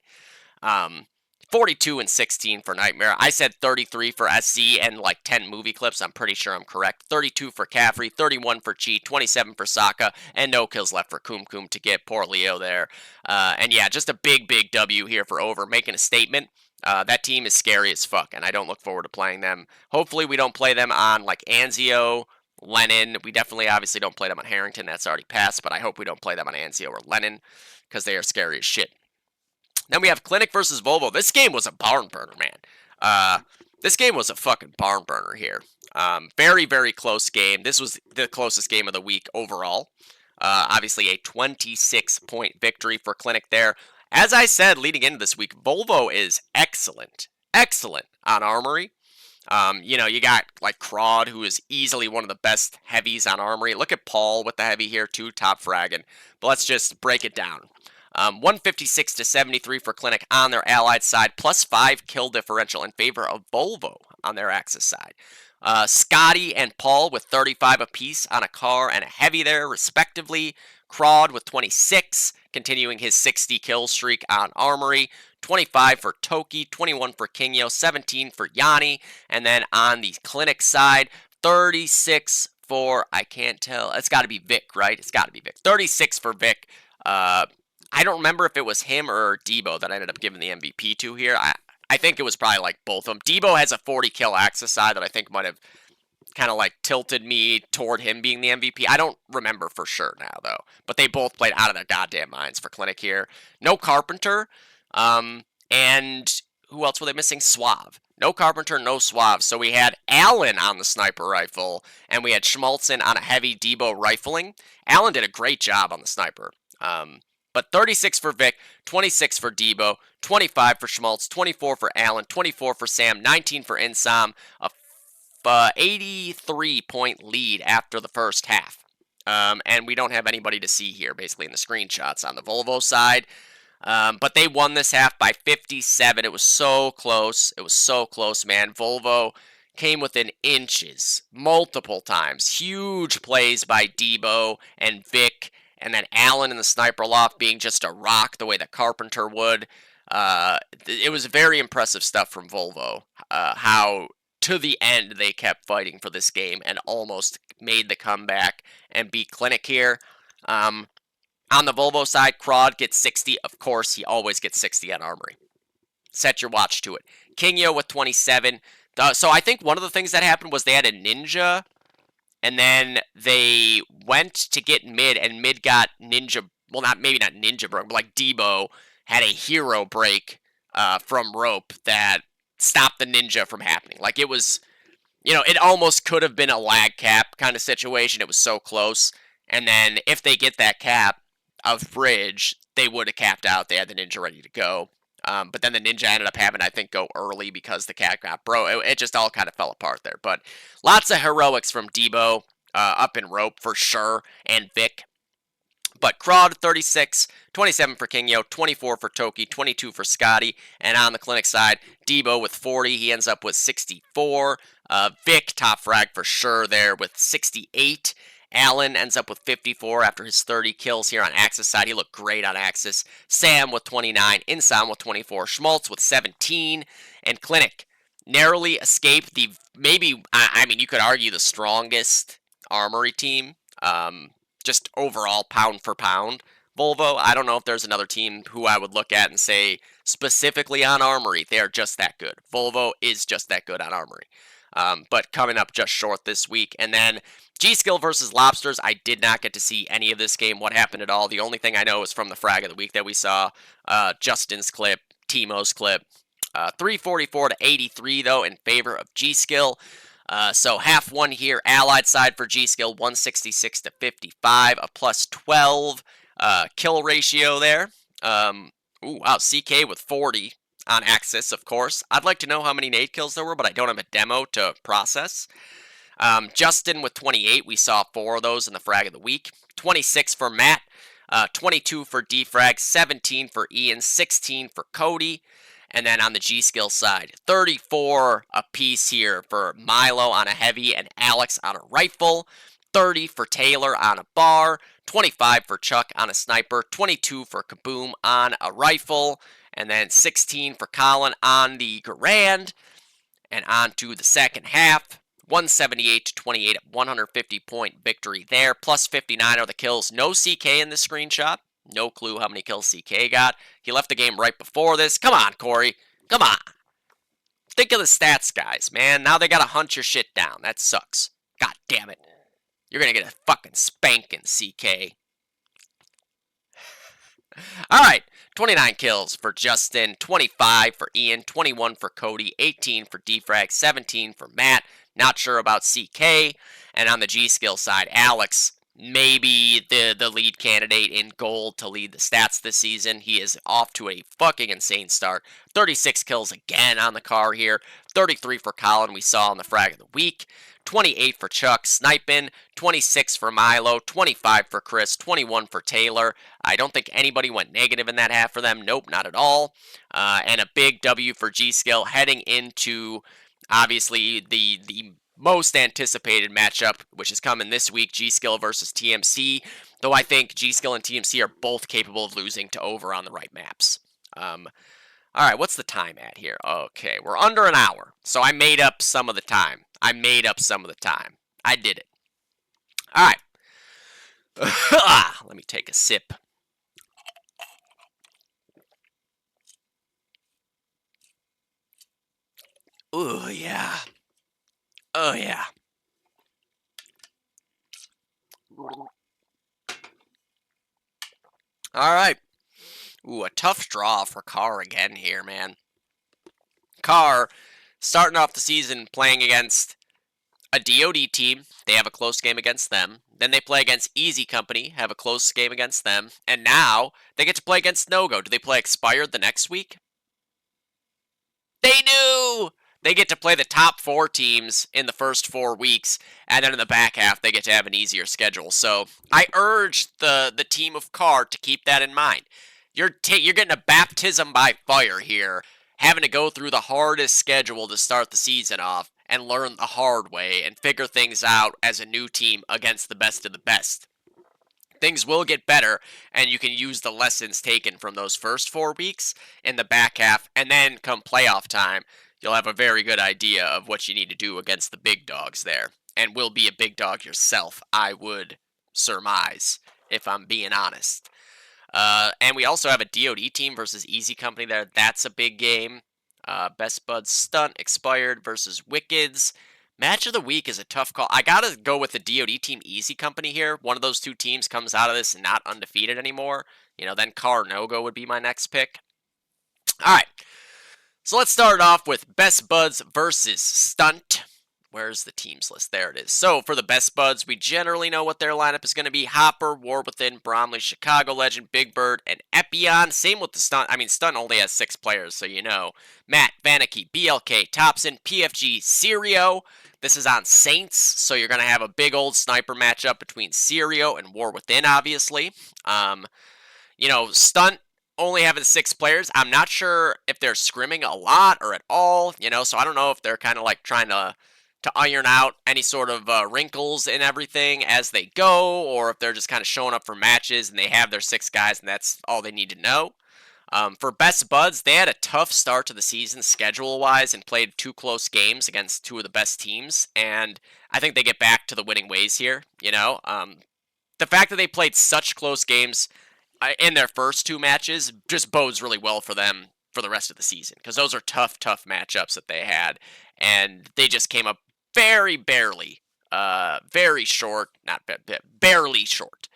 42 and 16 for Nightmare. I said 33 for SC and like 10 movie clips. I'm pretty sure I'm correct. 32 for Caffrey, 31 for Chi, 27 for Sokka, and no kills left for Kum Kum to get poor Leo there. And yeah, just a big W here for Over, making a statement. That team is scary as fuck, and I don't look forward to playing them. Hopefully we don't play them on like Anzio, Lennon. We definitely obviously don't play them on Harrington. That's already passed, but I hope we don't play them on Anzio or Lennon because they are scary as shit. Then we have Clinic versus Volvo. This game was a barn burner, man. This game was a fucking barn burner here. Very close game. This was the closest game of the week overall. Obviously a 26-point victory for Clinic there. As I said leading into this week, Volvo is excellent on Armory. You got like Crawd, who is easily one of the best heavies on Armory. Look at Paul with the heavy here too, top fragging. But let's just break it down. 156 to 73 for Clinic on their allied side, plus 5 kill differential in favor of Volvo on their Axis side. Scotty and Paul with 35 apiece on a car and a heavy there, respectively. Crawd with 26, continuing his 60 kill streak on Armory. 25 for Toki, 21 for Kingyo, 17 for Yanni. And then on the Clinic side, 36 for, I can't tell, it's got to be Vic, right? It's got to be Vic. 36 for Vic. I don't remember if it was him or Debo that I ended up giving the MVP to here. I think it was probably like both of them. Debo has a 40 kill Axis side that I think might have kind of like tilted me toward him being the MVP. I don't remember for sure now though. But they both played out of their goddamn minds for Clinic here. No Carpenter. And who else were they missing? Suave. No Carpenter, no Suave. So we had Allen on the sniper rifle, and we had Schmaltzen on a heavy Debo rifling. Allen did a great job on the sniper. But 36 for Vic, 26 for Debo, 25 for Schmaltz, 24 for Allen, 24 for Sam, 19 for Insam. A 83-point lead after the first half. And we don't have anybody to see here, basically, in the screenshots on the Volvo side. But they won this half by 57. It was so close. It was so close, man. Volvo came within inches multiple times. Huge plays by Debo and Vic. And then Allen in the sniper loft being just a rock the way that Carpenter would. It was very impressive stuff from Volvo. How to the end they kept fighting for this game and almost made the comeback and beat Clinic here. On the Volvo side, Crawd gets 60. Of course, he always gets 60 on Armory. Set your watch to it. Kingyo with 27. So I think one of the things that happened was they had a Ninja, and then they went to get mid, and mid got Ninja. Well, maybe not Ninja broke, but like Debo had a hero break from rope that stopped the Ninja from happening. Like it was, it almost could have been a lag cap kind of situation. It was so close. And then if they get that cap of bridge, they would have capped out. They had the Ninja ready to go. But then the Ninja ended up having, I think, go early because the cap got broke. It just all kind of fell apart there. But lots of heroics from Debo up in rope for sure, and Vic. But Crawd, 36, 27 for Kingyo, 24 for Toki, 22 for Scotty. And on the clinic side, Debo with 40. He ends up with 64. Vic, top frag for sure there with 68. Allen ends up with 54 after his 30 kills here on Axis side. He looked great on Axis. Sam with 29. Insan with 24. Schmaltz with 17. And Clinic narrowly escaped the, maybe, I mean, you could argue the strongest Armory team. Just overall pound for pound. Volvo, I don't know if there's another team who I would look at and say specifically on Armory, they are just that good. Volvo is just that good on Armory. But coming up just short this week. And then G-Skill versus Lobsters, I did not get to see any of this game. What happened at all? The only thing I know is from the frag of the week that we saw. Justin's clip, Timo's clip. 344 to 83, though, in favor of G-Skill. So half one here, Allied side for G-Skill, 166 to 55, a plus 12 kill ratio there. Wow, CK with 40 on Axis, of course. I'd like to know how many nade kills there were, but I don't have a demo to process. Justin with 28, we saw 4 of those in the frag of the week. 26 for Matt, 22 for D-Frag, 17 for Ian, 16 for Cody. And then on the G-Skill side, 34 apiece here for Milo on a heavy and Alex on a rifle. 30 for Taylor on a bar. 25 for Chuck on a sniper. 22 for Kaboom on a rifle. And then 16 for Colin on the Garand. And on to the second half. 178 to 28, 150-point victory there. Plus 59 are the kills. No CK in this screenshot. No clue how many kills CK got. He left the game right before this. Come on, Corey. Come on. Think of the stats, guys, man. Now they gotta hunt your shit down. That sucks. God damn it. You're gonna get a fucking spanking, CK. Alright. 29 kills for Justin. 25 for Ian. 21 for Cody. 18 for D-Frag. 17 for Matt. Not sure about CK. And on the G-Skill side, Alex, maybe the lead candidate in gold to lead the stats this season. He is off to a fucking insane start. 36 kills again on the car here. 33 for Colin, we saw in the frag of the week. 28 for Chuck, sniping. 26 for Milo. 25 for Chris. 21 for Taylor. I don't think anybody went negative in that half for them. Nope, not at all. And a big W for G-Skill heading into, obviously, the most anticipated matchup, which is coming this week, G-Skill versus TMC, though I think G-Skill and TMC are both capable of losing to Over on the right maps. Alright, what's the time at here? Okay, we're under an hour, so I made up some of the time. I did it. Alright. Let me take a sip. Ooh, yeah. Oh, yeah. Alright. Ooh, a tough draw for Carr again here, man. Carr, starting off the season playing against a DOD team. They have a close game against them. Then they play against Easy Company, have a close game against them. And now, they get to play against No-Go. Do they play Expired the next week? They do! They get to play the top 4 teams in the first 4 weeks, and then in the back half, they get to have an easier schedule. So I urge the team of Carr to keep that in mind. You're getting a baptism by fire here, having to go through the hardest schedule to start the season off and learn the hard way and figure things out as a new team against the best of the best. Things will get better, and you can use the lessons taken from those first 4 weeks in the back half, and then come playoff time, you'll have a very good idea of what you need to do against the big dogs there. And will be a big dog yourself, I would surmise, if I'm being honest. And we also have a DoD team versus Easy Company there. That's a big game. Best Buds Stunt Expired versus Wickeds. Match of the week is a tough call. I gotta go with the DoD team Easy Company here. One of those two teams comes out of this not undefeated anymore. Then Car No Go would be my next pick. All right. So let's start off with Best Buds versus Stunt. Where's the teams list? There it is. So for the Best Buds, we generally know what their lineup is going to be. Hopper, War Within, Bromley, Chicago Legend, Big Bird, and Epion. Same with the Stunt. Stunt only has 6 players, so you know. Matt, Vanicky, BLK, Thompson, PFG, Sirio. This is on Saints, so you're going to have a big old sniper matchup between Sirio and War Within, obviously. Stunt only having 6 players. I'm not sure if they're scrimming a lot or at all, so I don't know if they're kind of like trying to iron out any sort of wrinkles and everything as they go, or if they're just kind of showing up for matches and they have their 6 guys and that's all they need to know. For Best Buds, they had a tough start to the season schedule-wise and played 2 close games against 2 of the best teams, and I think they get back to the winning ways here, The fact that they played such close games in their first 2 matches just bodes really well for them for the rest of the season, because those are tough matchups that they had, and they just came up very barely, very short, barely short,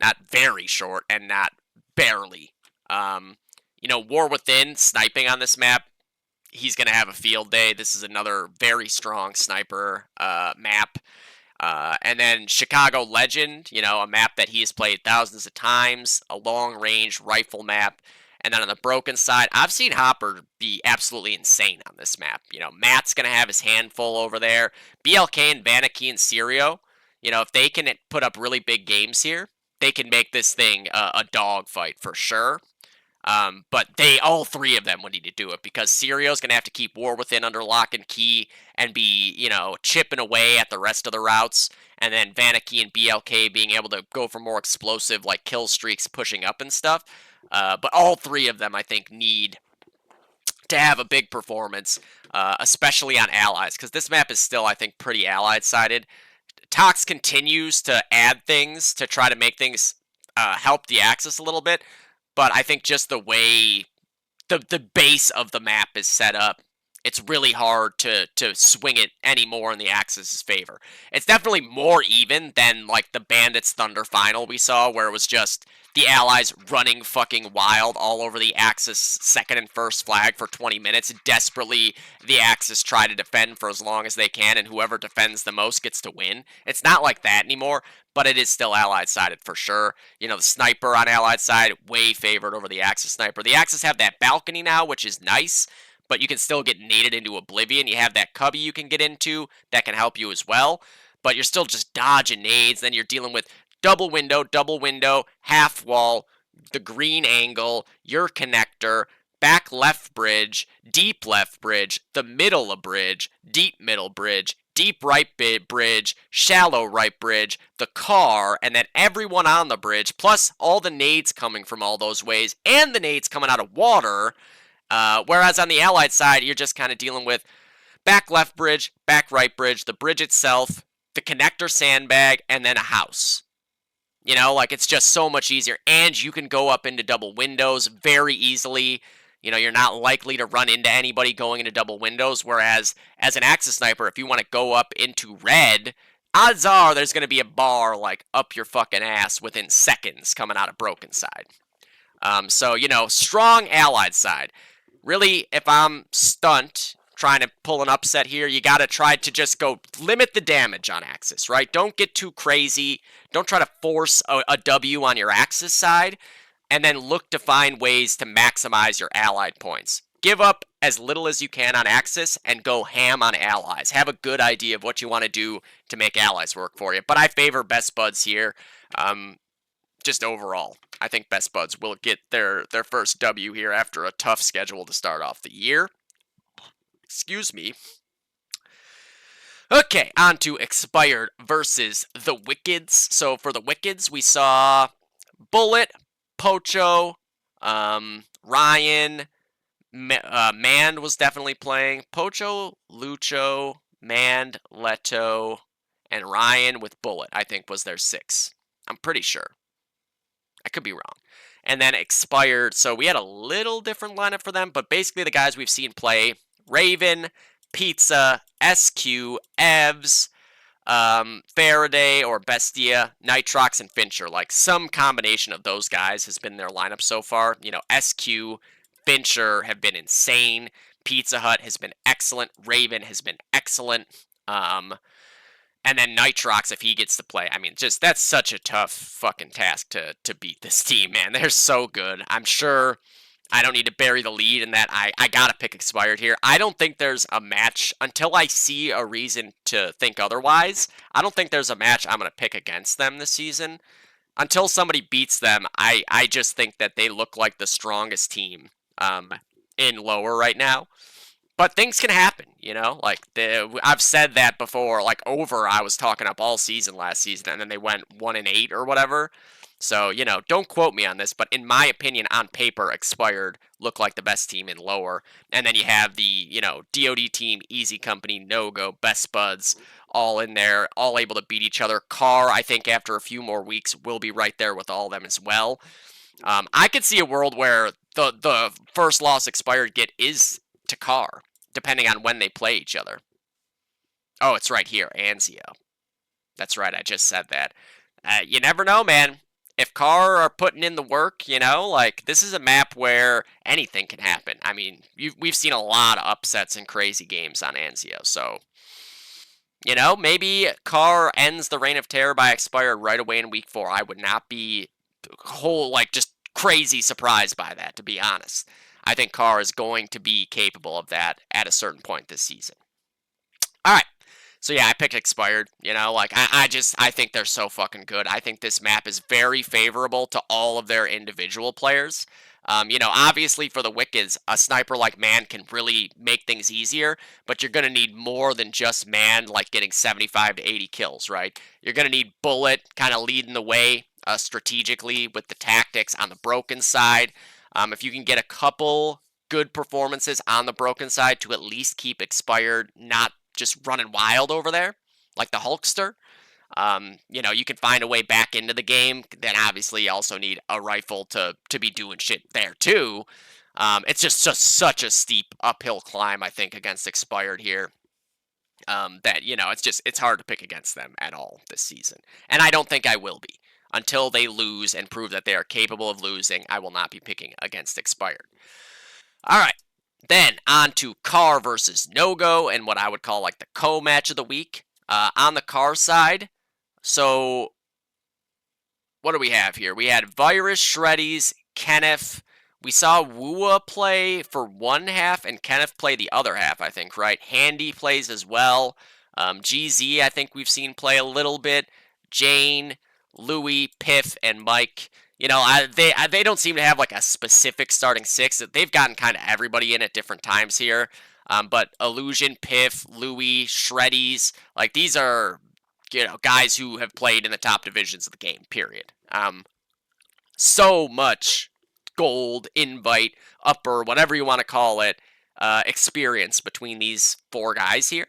not very short, and not barely. War Within sniping on this map, he's going to have a field day. This is another very strong sniper map. And then Chicago Legend, a map that he has played thousands of times, a long-range rifle map. And then on the broken side, I've seen Hopper be absolutely insane on this map. Matt's going to have his handful over there. BLK and Vanicky and Sirio, if they can put up really big games here, they can make this thing a dogfight for sure. But all 3 of them would need to do it, because Sirio's going to have to keep War Within under lock and key and be, chipping away at the rest of the routes. And then Vanicky and BLK being able to go for more explosive, like, kill streaks pushing up and stuff. But all 3 of them, I think, need to have a big performance, especially on allies, because this map is still, I think, pretty allied-sided. Tox continues to add things to try to make things help the Axis a little bit, but I think just the way the base of the map is set up, it's really hard to swing it any more in the Axis' favor. It's definitely more even than, like, the Bandits Thunder final we saw, where it was just the Allies running fucking wild all over the Axis second and first flag for 20 minutes. Desperately, the Axis try to defend for as long as they can, and whoever defends the most gets to win. It's not like that anymore, but it is still Allied-sided for sure. The sniper on Allied side, way favored over the Axis sniper. The Axis have that balcony now, which is nice, but you can still get naded into oblivion. You have that cubby you can get into that can help you as well, but you're still just dodging nades. Then you're dealing with double window, half wall, the green angle, your connector, back left bridge, deep left bridge, the middle of bridge, deep middle bridge, deep right bridge, shallow right bridge, the car, and then everyone on the bridge, plus all the nades coming from all those ways, and the nades coming out of water. Whereas on the Allied side, you're just kind of dealing with back left bridge, back right bridge, the bridge itself, the connector sandbag, and then a house. It's just so much easier, and you can go up into double windows very easily. You're not likely to run into anybody going into double windows, whereas as an Axis sniper, if you want to go up into red, odds are there's going to be a bar, like, up your fucking ass within seconds coming out of broken side. So, strong Allied side. Really, if I'm Stunt trying to pull an upset here, you got to try to just go limit the damage on Axis, right? Don't get too crazy. Don't try to force a W on your Axis side, and then look to find ways to maximize your Allied points. Give up as little as you can on Axis and go ham on Allies. Have a good idea of what you want to do to make Allies work for you. But I favor Best Buds here. Just overall, I think Best Buds will get their first W here after a tough schedule to start off the year. Excuse me. Okay, on to Expired versus the Wickeds. So for the Wickeds, we saw Bullet, Pocho, Ryan, Mand was definitely playing. Pocho, Lucho, Mand, Leto, and Ryan with Bullet, I think, was their 6. I'm pretty sure. I could be wrong. and then expired. So we had a little different lineup for them, but basically the guys we've seen play: Raven, Pizza, SQ, Evs, Faraday or Bestia, Nitrox, and Fincher. Like, some combination of those guys has been their lineup so far. You know, SQ, Fincher have been insane. Pizza Hut has been excellent. Raven has been excellent. And then Nitrox, if he gets to play. I mean, just, that's such a tough fucking task to beat this team, man. They're so good. I'm sure I don't need to bury the lead in that I gotta pick expired here. I don't think there's a match, until I see a reason to think otherwise. I don't think there's a match I'm gonna pick against them this season. Until somebody beats them, I just think that they look like the strongest team in lower right now. But things can happen, you know? Like, I've said that before. Like, over, I was talking up all season last season, and then they went 1-8 or whatever. So, you know, don't quote me on this, but in my opinion, on paper, expired look like the best team in lower. And then you have the, you know, DoD team, Easy Company, No Go, Best Buds, all in there, all able to beat each other. Carr, I think after a few more weeks, will be right there with all of them as well. I could see a world where the first loss expired get is to Carr, depending on when they play each other. Oh, it's right here, Anzio. That's right, I just said that. You never know, man. If Carr are putting in the work, you know, like, this is a map where anything can happen. I mean, we've seen a lot of upsets and crazy games on Anzio, so, you know, maybe Carr ends the Reign of Terror by expired right away in week 4. I would not be just crazy surprised by that, to be honest. I think Carr is going to be capable of that at a certain point this season. All right. So yeah, I picked expired. You know, like, I think they're so fucking good. I think this map is very favorable to all of their individual players. You know, obviously for the Wickeds, a sniper like Man can really make things easier, but you're going to need more than just Man, like getting 75 to 80 kills, right? You're going to need Bullet kind of leading the way strategically with the tactics on the broken side. If you can get a couple good performances on the broken side to at least keep expired not just running wild over there, like the Hulkster, you know, you can find a way back into the game. Then obviously you also need a rifle to be doing shit there too. It's just such a steep uphill climb, I think, against expired here. That, you know, it's hard to pick against them at all this season, and I don't think I will be. Until they lose and prove that they are capable of losing, I will not be picking against expired. All right. Then on to Carr versus No-Go, and what I would call like the co-match of the week. On the Carr side, so what do we have here? We had Virus, Shreddies, Kenneth. We saw Wua play for one half and Kenneth play the other half, I think, right? Handy plays as well. GZ, I think we've seen play a little bit. Jane, Louie, Piff, and Mike. You know, they don't seem to have like a specific starting six. They've gotten kind of everybody in at different times here. But Illusion, Piff, Louie, Shreddies, like, these are, you know, guys who have played in the top divisions of the game, period. So much gold, invite, upper, whatever you want to call it, experience between these 4 guys here.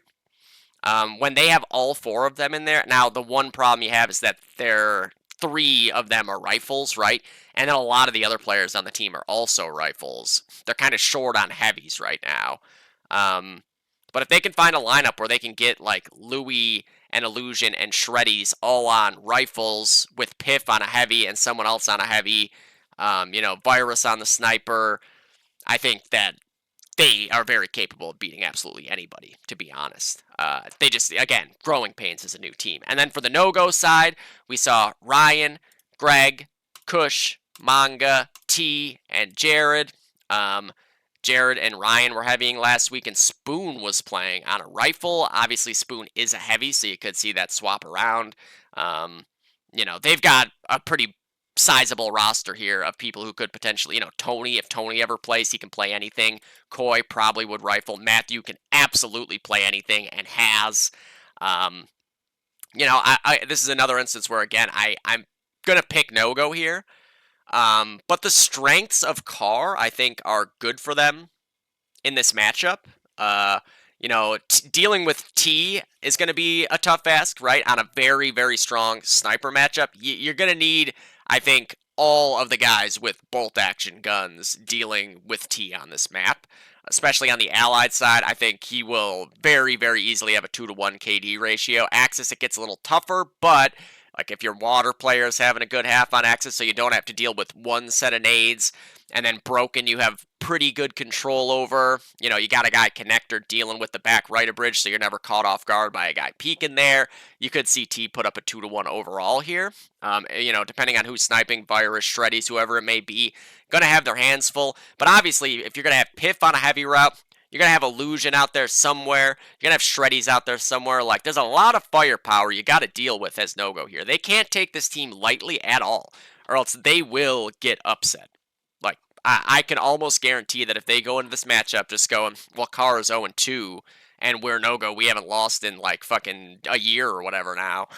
When they have all 4 of them in there, now the one problem you have is that 3 of them are rifles, right? And then a lot of the other players on the team are also rifles. They're kind of short on heavies right now. But if they can find a lineup where they can get like Louie and Illusion and Shreddies all on rifles with Piff on a heavy and someone else on a heavy, you know, Virus on the sniper, I think that they are very capable of beating absolutely anybody, to be honest. They just, again, growing pains as a new team. And then for the no-go side, we saw Ryan, Greg, Kush, Manga, T, and Jared. Jared and Ryan were heavying last week, and Spoon was playing on a rifle. Obviously, Spoon is a heavy, so you could see that swap around. You know, they've got a pretty sizable roster here of people who could potentially, you know, Tony, if Tony ever plays, he can play anything. Coy probably would rifle. Matthew can absolutely play anything and has. You know, this is another instance where, again, I'm going to pick no-go here. But the strengths of Carr, I think, are good for them in this matchup. You know, dealing with T is going to be a tough ask, right? On a very, very strong sniper matchup. You're going to need, I think, all of the guys with bolt-action guns dealing with T on this map. Especially on the Allied side, I think he will very, very easily have a 2-to-1 KD ratio. Axis, it gets a little tougher, but like if your water player is having a good half on Axis, so you don't have to deal with one set of nades, and then Broken you have pretty good control over. You know, you got a guy connector dealing with the back right of bridge, so you're never caught off guard by a guy peeking there. You could see T put up a 2-to-1 overall here. You know, depending on who's sniping, Virus, Shreddies, whoever it may be, going to have their hands full. But obviously, if you're going to have Piff on a heavy route, you're going to have Illusion out there somewhere. You're going to have Shreddies out there somewhere. Like, there's a lot of firepower you got to deal with as No-Go here. They can't take this team lightly at all, or else they will get upset. Like, I can almost guarantee that if they go into this matchup just going, well, Carr is 0-2, and we're No-Go, we haven't lost in, like, fucking a year or whatever now,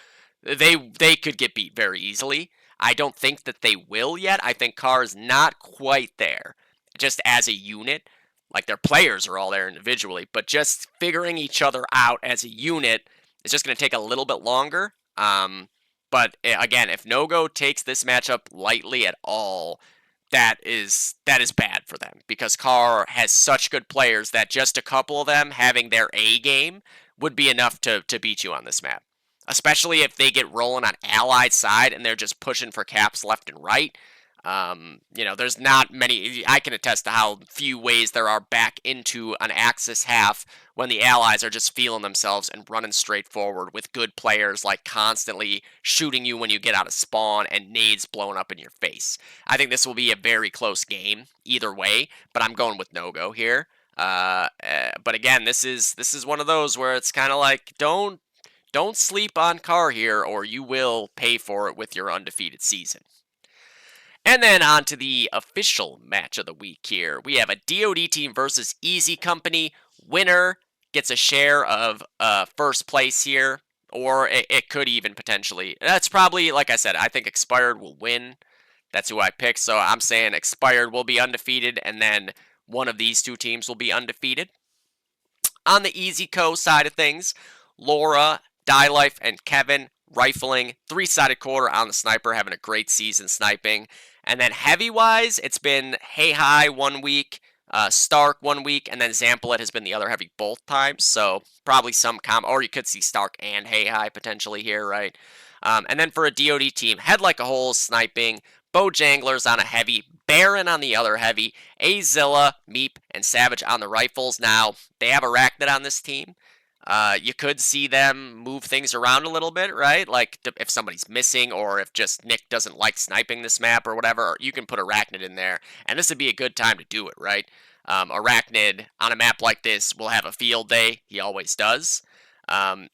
they could get beat very easily. I don't think that they will yet. I think Carr is not quite there, just as a unit. Like, their players are all there individually, but just figuring each other out as a unit is just going to take a little bit longer. But again, if No-Go takes this matchup lightly at all, that is bad for them, because Carr has such good players that just a couple of them having their A game would be enough to beat you on this map. Especially if they get rolling on Allied side and they're just pushing for caps left and right. You know, there's not many. I can attest to how few ways there are back into an Axis half when the Allies are just feeling themselves and running straight forward with good players like constantly shooting you when you get out of spawn and nades blowing up in your face. I think this will be a very close game either way, but I'm going with No-Go here. But again, this is one of those where it's kind of like, don't sleep on Carr here, or you will pay for it with your undefeated season. And then on to the official match of the week here. We have a DoD team versus Easy Company. Winner gets a share of first place here, or it could even potentially. That's probably, like I said, I think Expired will win. That's who I picked, so I'm saying Expired will be undefeated, and then one of these two teams will be undefeated. On the Easy Co side of things, Laura, Die Life, and Kevin rifling, 3-sided quarter on the sniper, having a great season sniping. And then heavy-wise, it's been Hey Hi 1 week, Stark 1 week, and then Zampalet has been the other heavy both times. So probably some or you could see Stark and Hey Hi potentially here, right? And then for a DoD team, Head Like a Hole sniping, Bojanglers on a heavy, Baron on the other heavy, Azilla, Meep, and Savage on the rifles. Now, they have Arachnid on this team. You could see them move things around a little bit, right? Like, if somebody's missing, or if just Nick doesn't like sniping this map or whatever, you can put Arachnid in there, and this would be a good time to do it, right? Arachnid, on a map like this, will have a field day. He always does. Something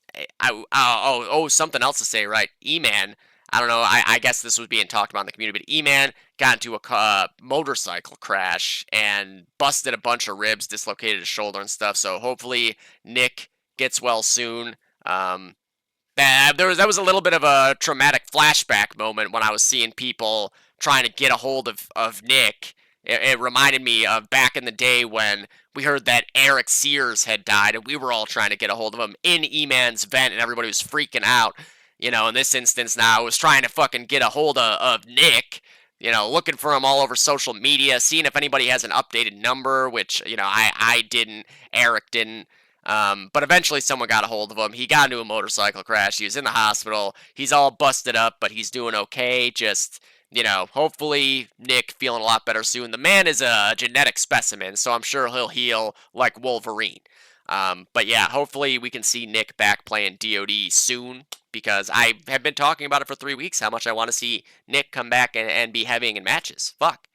else to say, right? E-Man, I don't know, I guess this was being talked about in the community, but E-Man got into a motorcycle crash and busted a bunch of ribs, dislocated his shoulder and stuff, so hopefully Nick gets well soon. That was a little bit of a traumatic flashback moment when I was seeing people trying to get a hold of Nick. It reminded me of back in the day when we heard that Eric Sears had died, and we were all trying to get a hold of him in E-Man's vent, and everybody was freaking out. You know, in this instance now, I was trying to fucking get a hold of Nick, you know, looking for him all over social media, seeing if anybody has an updated number, which, you know, I didn't, Eric didn't. But eventually someone got a hold of him. He got into a motorcycle crash. He was in the hospital. He's all busted up, but he's doing okay. Just, you know, hopefully Nick feeling a lot better soon. The man is a genetic specimen, so I'm sure he'll heal like Wolverine. But yeah, hopefully we can see Nick back playing DoD soon, because I have been talking about it for 3 weeks, how much I want to see Nick come back and be heavying in matches. Fuck.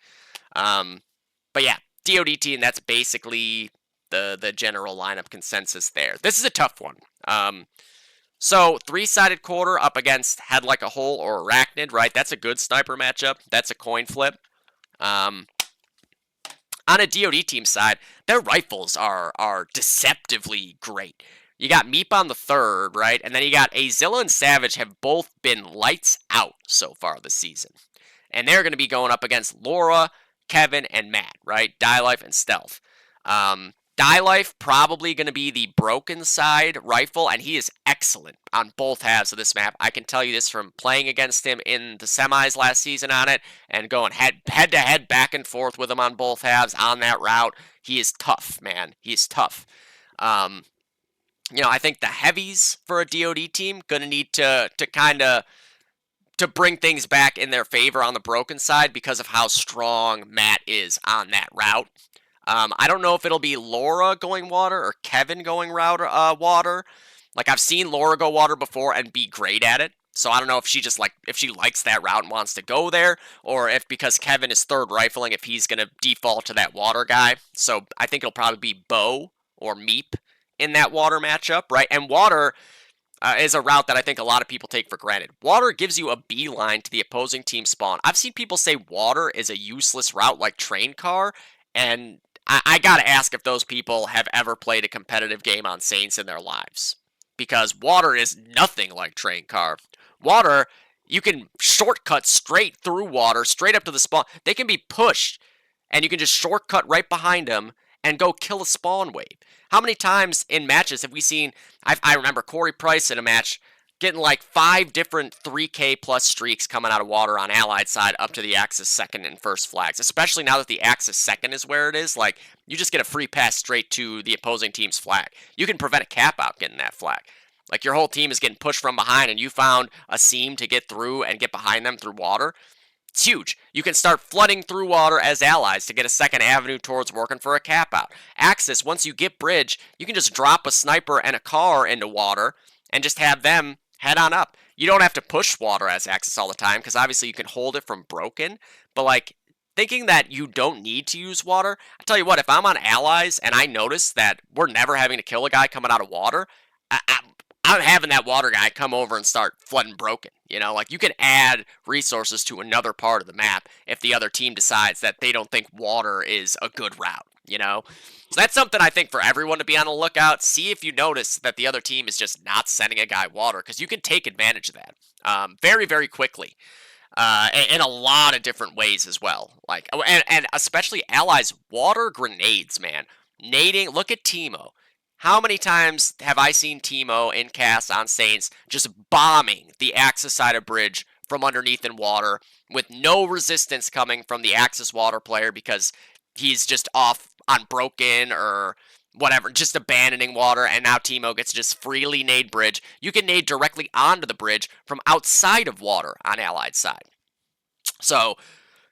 But yeah, DoD team, that's basically the general lineup consensus there. This is a tough one. So 3-sided quarter up against Head Like a Hole or Arachnid, right? That's a good sniper matchup. That's a coin flip. On a DoD team side, their rifles are deceptively great. You got Meep on the third, right? And then you got Azilla and Savage have both been lights out so far this season. And they're going to be going up against Laura, Kevin, and Matt, right? Die Life and Stealth. Die Die Life probably going to be the broken side rifle, and he is excellent on both halves of this map. I can tell you this from playing against him in the semis last season on it, and going head to head back and forth with him on both halves on that route. He is tough, man. He's tough. I think the heavies for a DoD team going to need to kind of to bring things back in their favor on the broken side because of how strong Matt is on that route. I don't know if it'll be Laura going water or Kevin going water. Like, I've seen Laura go water before and be great at it. So I don't know if she likes that route and wants to go there, or if because Kevin is third rifling, if he's going to default to that water guy. So I think it'll probably be Bo or Meep in that water matchup, right? And water is a route that I think a lot of people take for granted. Water gives you a beeline to the opposing team spawn. I've seen people say water is a useless route like train car, and I gotta ask if those people have ever played a competitive game on Saints in their lives. Because water is nothing like train car. Water, you can shortcut straight through water, straight up to the spawn. They can be pushed, and you can just shortcut right behind them and go kill a spawn wave. How many times in matches have we seen, I remember Corey Price in a match getting like 5 different 3K plus streaks coming out of water on Allied side up to the Axis second and first flags, especially now that the Axis second is where it is. Like, you just get a free pass straight to the opposing team's flag. You can prevent a cap out getting that flag. Like, your whole team is getting pushed from behind and you found a seam to get through and get behind them through water. It's huge. You can start flooding through water as allies to get a second avenue towards working for a cap out. Axis, once you get bridge, you can just drop a sniper and a car into water and just have them head on up. You don't have to push water as Axis all the time because obviously you can hold it from broken. But like, thinking that you don't need to use water, I tell you what, if I'm on allies and I notice that we're never having to kill a guy coming out of water, I'm having that water guy come over and start flooding broken. Like, you can add resources to another part of the map if the other team decides that they don't think water is a good route, So that's something I think for everyone to be on the lookout. See if you notice that the other team is just not sending a guy water, because you can take advantage of that very, very quickly in a lot of different ways as well. Like, and especially allies, water grenades, man. Nading, look at Teemo. How many times have I seen Teemo in cast on Saints just bombing the Axis side of bridge from underneath in water with no resistance coming from the Axis water player because he's just off on broken or whatever, just abandoning water, and now Teemo gets to just freely nade bridge. You can nade directly onto the bridge from outside of water on Allied side. So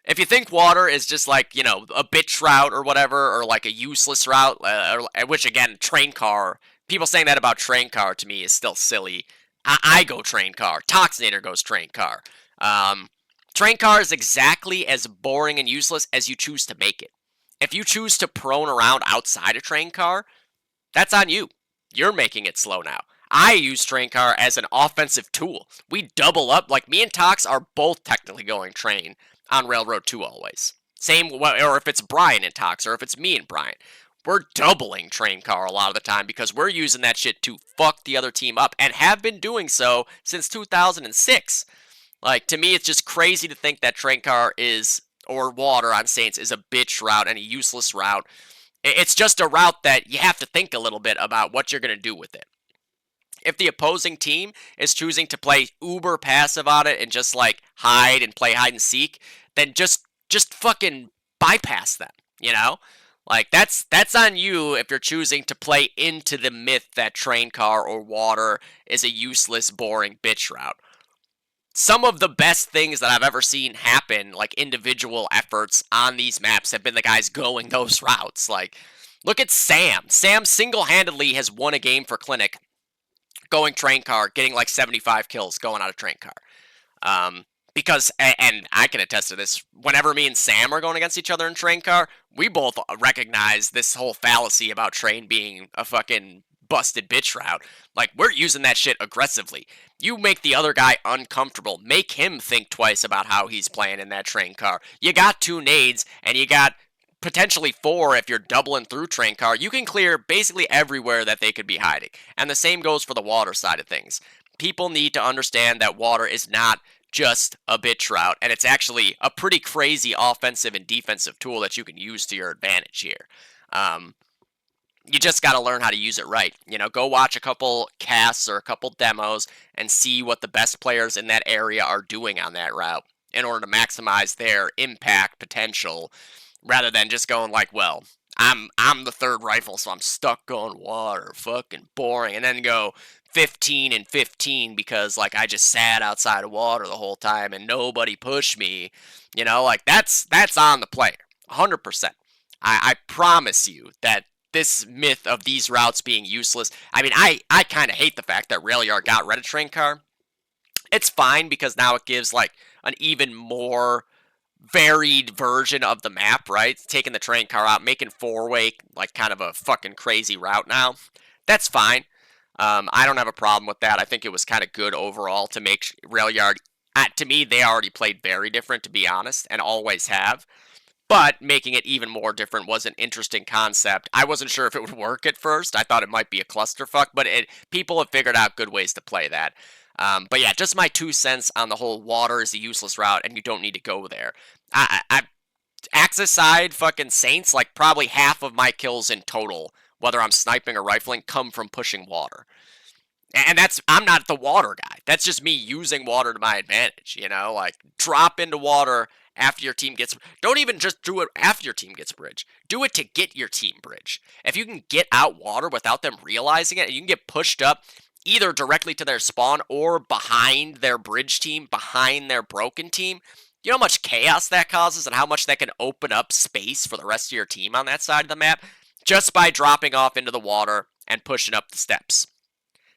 if you think water is just like, a bitch route or whatever, or like a useless route, which again, train car, people saying that about train car to me is still silly. I go train car. Toxinator goes train car. Train car is exactly as boring and useless as you choose to make it. If you choose to prone around outside a train car, that's on you. You're making it slow now. I use train car as an offensive tool. We double up. Like, me and Tox are both technically going train on Railroad 2 always. Same, or if it's Brian and Tox, or if it's me and Brian. We're doubling train car a lot of the time because we're using that shit to fuck the other team up, and have been doing so since 2006. Like, to me, it's just crazy to think that train car is, or water on Saints, is a bitch route and a useless route. It's just a route that you have to think a little bit about what you're going to do with it. If the opposing team is choosing to play uber passive on it and just like hide and play hide and seek, then just fucking bypass them, Like, that's on you if you're choosing to play into the myth that train car or water is a useless, boring bitch route. Some of the best things that I've ever seen happen, like individual efforts on these maps, have been the guys going those routes. Like, look at Sam. Sam single-handedly has won a game for Clinic going train car, getting like 75 kills going out of train car. Because, and I can attest to this, whenever me and Sam are going against each other in train car, we both recognize this whole fallacy about train being a fucking busted bitch route. Like, we're using that shit aggressively. You make the other guy uncomfortable. Make him think twice about how he's playing in that train car. You got 2 nades, and you got potentially 4 if you're doubling through train car. You can clear basically everywhere that they could be hiding. And the same goes for the water side of things. People need to understand that water is not just a bitch route, and it's actually a pretty crazy offensive and defensive tool that you can use to your advantage here. you just got to learn how to use it right. Go watch a couple casts or a couple demos and see what the best players in that area are doing on that route in order to maximize their impact potential rather than just going like, well, I'm the third rifle, so I'm stuck going water, fucking boring, and then go 15 and 15 because like I just sat outside of water the whole time and nobody pushed me. Like that's on the player, 100%. I promise you that this myth of these routes being useless. I mean, I kind of hate the fact that Railyard got rid of train car. It's fine because now it gives like an even more varied version of the map, right? Taking the train car out, making four-way like kind of a fucking crazy route now. That's fine. I don't have a problem with that. I think it was kind of good overall to make Railyard. To me, they already played very different, to be honest, and always have. But making it even more different was an interesting concept. I wasn't sure if it would work at first. I thought it might be a clusterfuck, but people have figured out good ways to play that. But yeah, just my 2 cents on the whole water is a useless route and you don't need to go there. Axe aside, fucking Saints, like probably half of my kills in total, whether I'm sniping or rifling, come from pushing water. And I'm not the water guy. That's just me using water to my advantage, like drop into water after your team gets, don't even just do it after your team gets bridge. Do it to get your team bridge. If you can get out water without them realizing it, and you can get pushed up either directly to their spawn or behind their bridge team, behind their broken team, you know how much chaos that causes and how much that can open up space for the rest of your team on that side of the map just by dropping off into the water and pushing up the steps.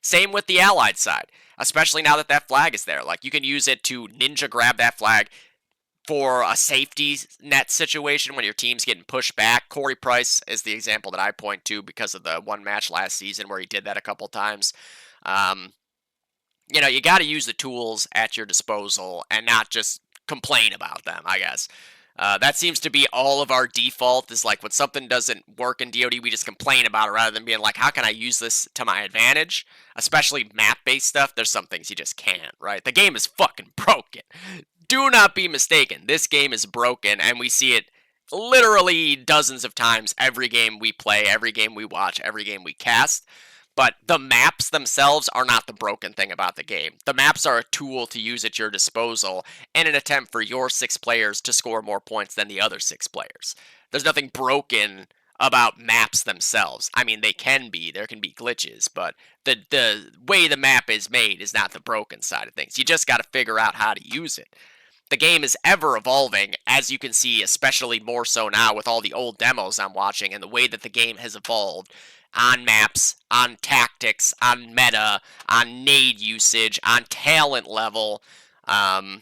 Same with the allied side, especially now that that flag is there. Like, you can use it to ninja grab that flag for a safety net situation when your team's getting pushed back. Corey Price is the example that I point to because of the one match last season where he did that a couple times. You got to use the tools at your disposal and not just complain about them, I guess. That seems to be all of our default, is like when something doesn't work in DoD, we just complain about it rather than being like, how can I use this to my advantage? Especially map-based stuff, there's some things you just can't, right? The game is fucking broken. Do not be mistaken. This game is broken, and we see it literally dozens of times every game we play, every game we watch, every game we cast. But the maps themselves are not the broken thing about the game. The maps are a tool to use at your disposal in an attempt for your 6 players to score more points than the other 6 players. There's nothing broken about maps themselves. I mean, they can be. There can be glitches, but the way the map is made is not the broken side of things. You just got to figure out how to use it. The game is ever evolving, as you can see, especially more so now with all the old demos I'm watching and the way that the game has evolved on maps, on tactics, on meta, on nade usage, on talent level. I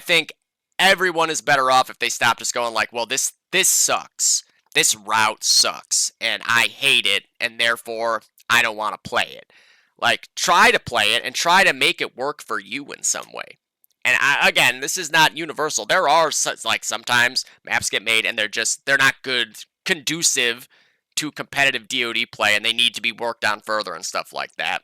think everyone is better off if they stop just going like, well, this sucks. This route sucks, and I hate it, and therefore I don't want to play it. Like, try to play it and try to make it work for you in some way. And again, this is not universal. There are sometimes maps get made and they're not good, conducive to competitive DoD play, and they need to be worked on further and stuff like that.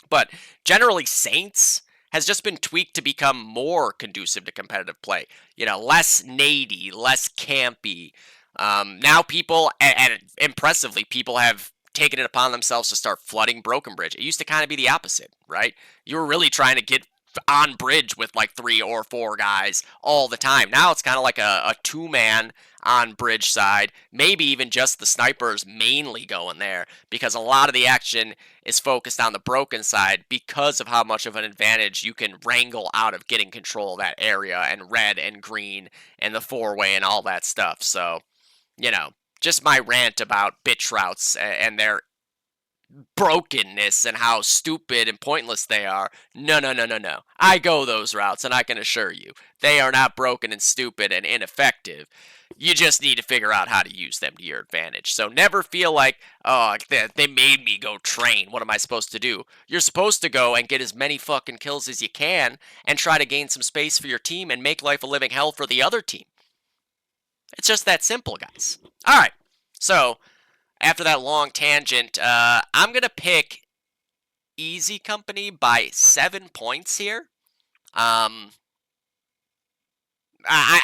But generally, Saints has just been tweaked to become more conducive to competitive play. Less nady, less campy. Now people, and impressively, people have taken it upon themselves to start flooding Broken Bridge. It used to kind of be the opposite, right? You were really trying to get on bridge with like 3 or 4 guys all the time. Now it's kind of like a 2-man on bridge side, maybe even just the snipers mainly going there, because a lot of the action is focused on the broken side because of how much of an advantage you can wrangle out of getting control of that area and red and green and the 4-way and all that stuff. So, just my rant about bitch routes and their brokenness and how stupid and pointless they are. No. I go those routes, and I can assure you, they are not broken and stupid and ineffective. You just need to figure out how to use them to your advantage. So never feel like, oh, they made me go train. What am I supposed to do? You're supposed to go and get as many fucking kills as you can and try to gain some space for your team and make life a living hell for the other team. It's just that simple, guys. All right, so after that long tangent, I'm going to pick Easy Company by 7 points here. I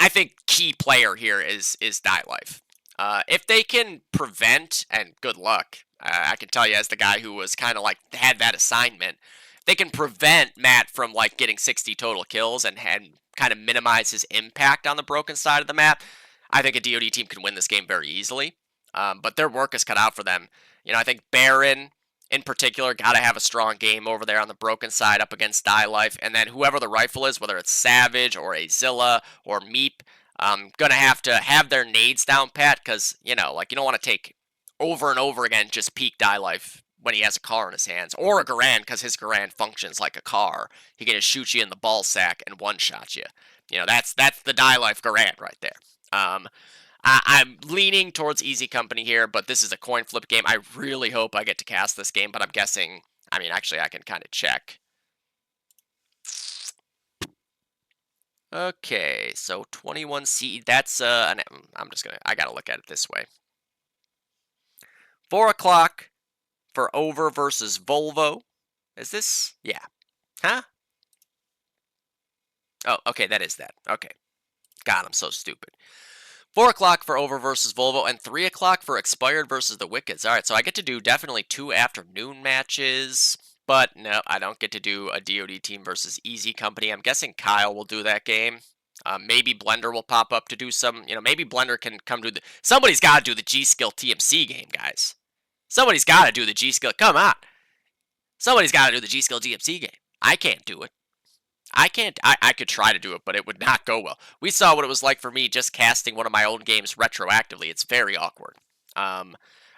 think key player here is Die Life. If they can prevent, and good luck, I can tell you as the guy who was kind of like had that assignment, they can prevent Matt from like getting 60 total kills and kind of minimize his impact on the broken side of the map. I think a DoD team can win this game very easily, but their work is cut out for them. I think Baron in particular got to have a strong game over there on the broken side up against Die Life, and then whoever the rifle is, whether it's Savage or Azilla or Meep, gonna have to have their nades down pat, because like you don't want to take over and over again just peak Die Life when he has a car in his hands, or a Garand, because his Garand functions like a car. He can just shoot you in the ball sack and one shot you. That's the Die Life Garand right there. I'm leaning towards Easy Company here, but this is a coin flip game. I really hope I get to cast this game, but I'm guessing. I mean, actually, I can kind of check. Okay, so 21C, that's, I gotta look at it this way. 4 o'clock for Over versus Volvo. Is this? Yeah. Huh? Oh, okay, that is that. Okay. God, I'm so stupid. 4 o'clock for Over versus Volvo, and 3 o'clock for Expired versus the Wickeds. Alright, so I get to do definitely 2 afternoon matches. But no, I don't get to do a DoD team versus Easy Company. I'm guessing Kyle will do that game. Maybe Blender will pop up to do some. Maybe Blender can come do the. Somebody's got to do the G Skill TMC game, guys. Somebody's got to do the G Skill. Come on. Somebody's got to do the G Skill TMC game. I can't do it. I can't. I could try to do it, but it would not go well. We saw what it was like for me just casting one of my old games retroactively. It's very awkward.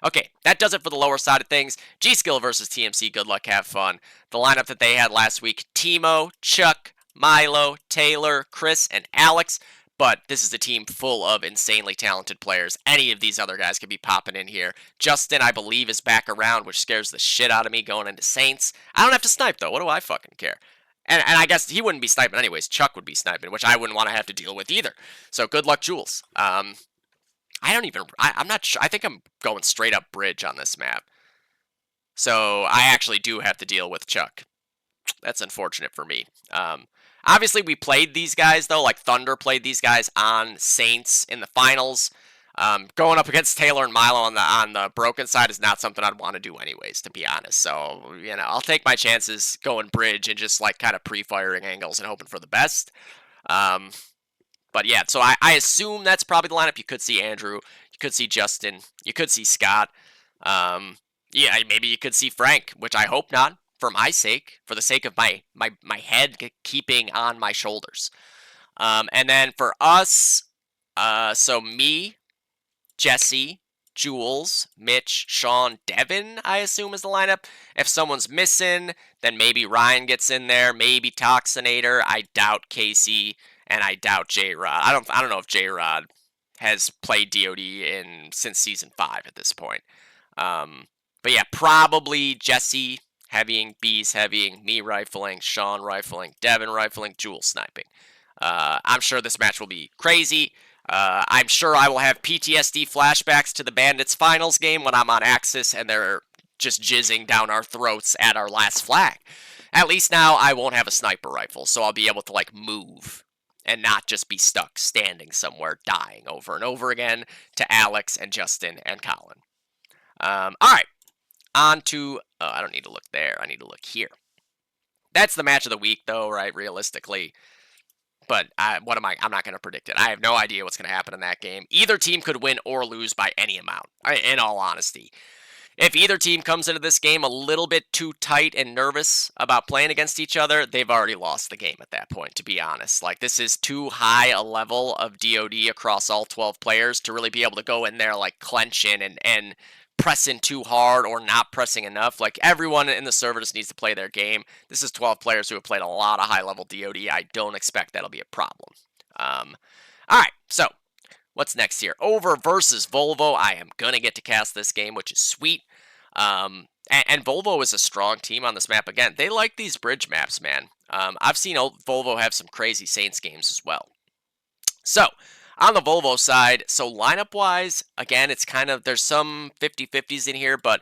Okay, that does it for the lower side of things. G-Skill versus TMC, good luck, have fun. The lineup that they had last week, Timo, Chuck, Milo, Taylor, Chris, and Alex. But this is a team full of insanely talented players. Any of these other guys could be popping in here. Justin, I believe, is back around, which scares the shit out of me going into Saints. I don't have to snipe, though. What do I fucking care? And I guess he wouldn't be sniping anyways. Chuck would be sniping, which I wouldn't want to have to deal with either. So good luck, Jules. I'm not sure. I think I'm going straight up bridge on this map. So I actually do have to deal with Chuck. That's unfortunate for me. Obviously, we played these guys, though. Like, Thunder played these guys on Saints in the finals. Going up against Taylor and Milo on the broken side is not something I'd want to do anyways, to be honest. So, I'll take my chances going bridge and just, like, kind of pre-firing angles and hoping for the best. But yeah, so I assume that's probably the lineup. You could see Andrew, you could see Justin, you could see Scott. Yeah, maybe you could see Frank, which I hope not, for my sake, for the sake of my head keeping on my shoulders. And then for us, so me, Jesse, Jules, Mitch, Sean, Devin, I assume is the lineup. If someone's missing, then maybe Ryan gets in there, maybe Toxinator. I doubt Casey. And I doubt J-Rod. I don't know if J-Rod has played DoD since Season 5 at this point. But yeah, probably Jesse heavying, Bees heavying, me rifling, Sean rifling, Devin rifling, Jules sniping. I'm sure this match will be crazy. I'm sure I will have PTSD flashbacks to the Bandits finals game when I'm on Axis and they're just jizzing down our throats at our last flag. At least now I won't have a sniper rifle, so I'll be able to, like, move and not just be stuck standing somewhere dying over and over again to Alex and Justin and Colin. Alright, on to... Oh, I don't need to look there. I need to look here. That's the match of the week, though, right, realistically. But I'm not going to predict it. I have no idea what's going to happen in that game. Either team could win or lose by any amount, in all honesty. If either team comes into this game a little bit too tight and nervous about playing against each other, they've already lost the game at that point, to be honest. Like, this is too high a level of DoD across all 12 players to really be able to go in there, like, clenching and pressing too hard or not pressing enough. Like, everyone in the server just needs to play their game. This is 12 players who have played a lot of high-level DoD. I don't expect that'll be a problem. Alright, so what's next here? Over versus Volvo. I am going to get to cast this game, which is sweet. And Volvo is a strong team on this map. Again, they like these bridge maps, man. I've seen Volvo have some crazy Saints games as well. So, on the Volvo side, so lineup-wise, again, it's kind of, there's some 50-50s in here, but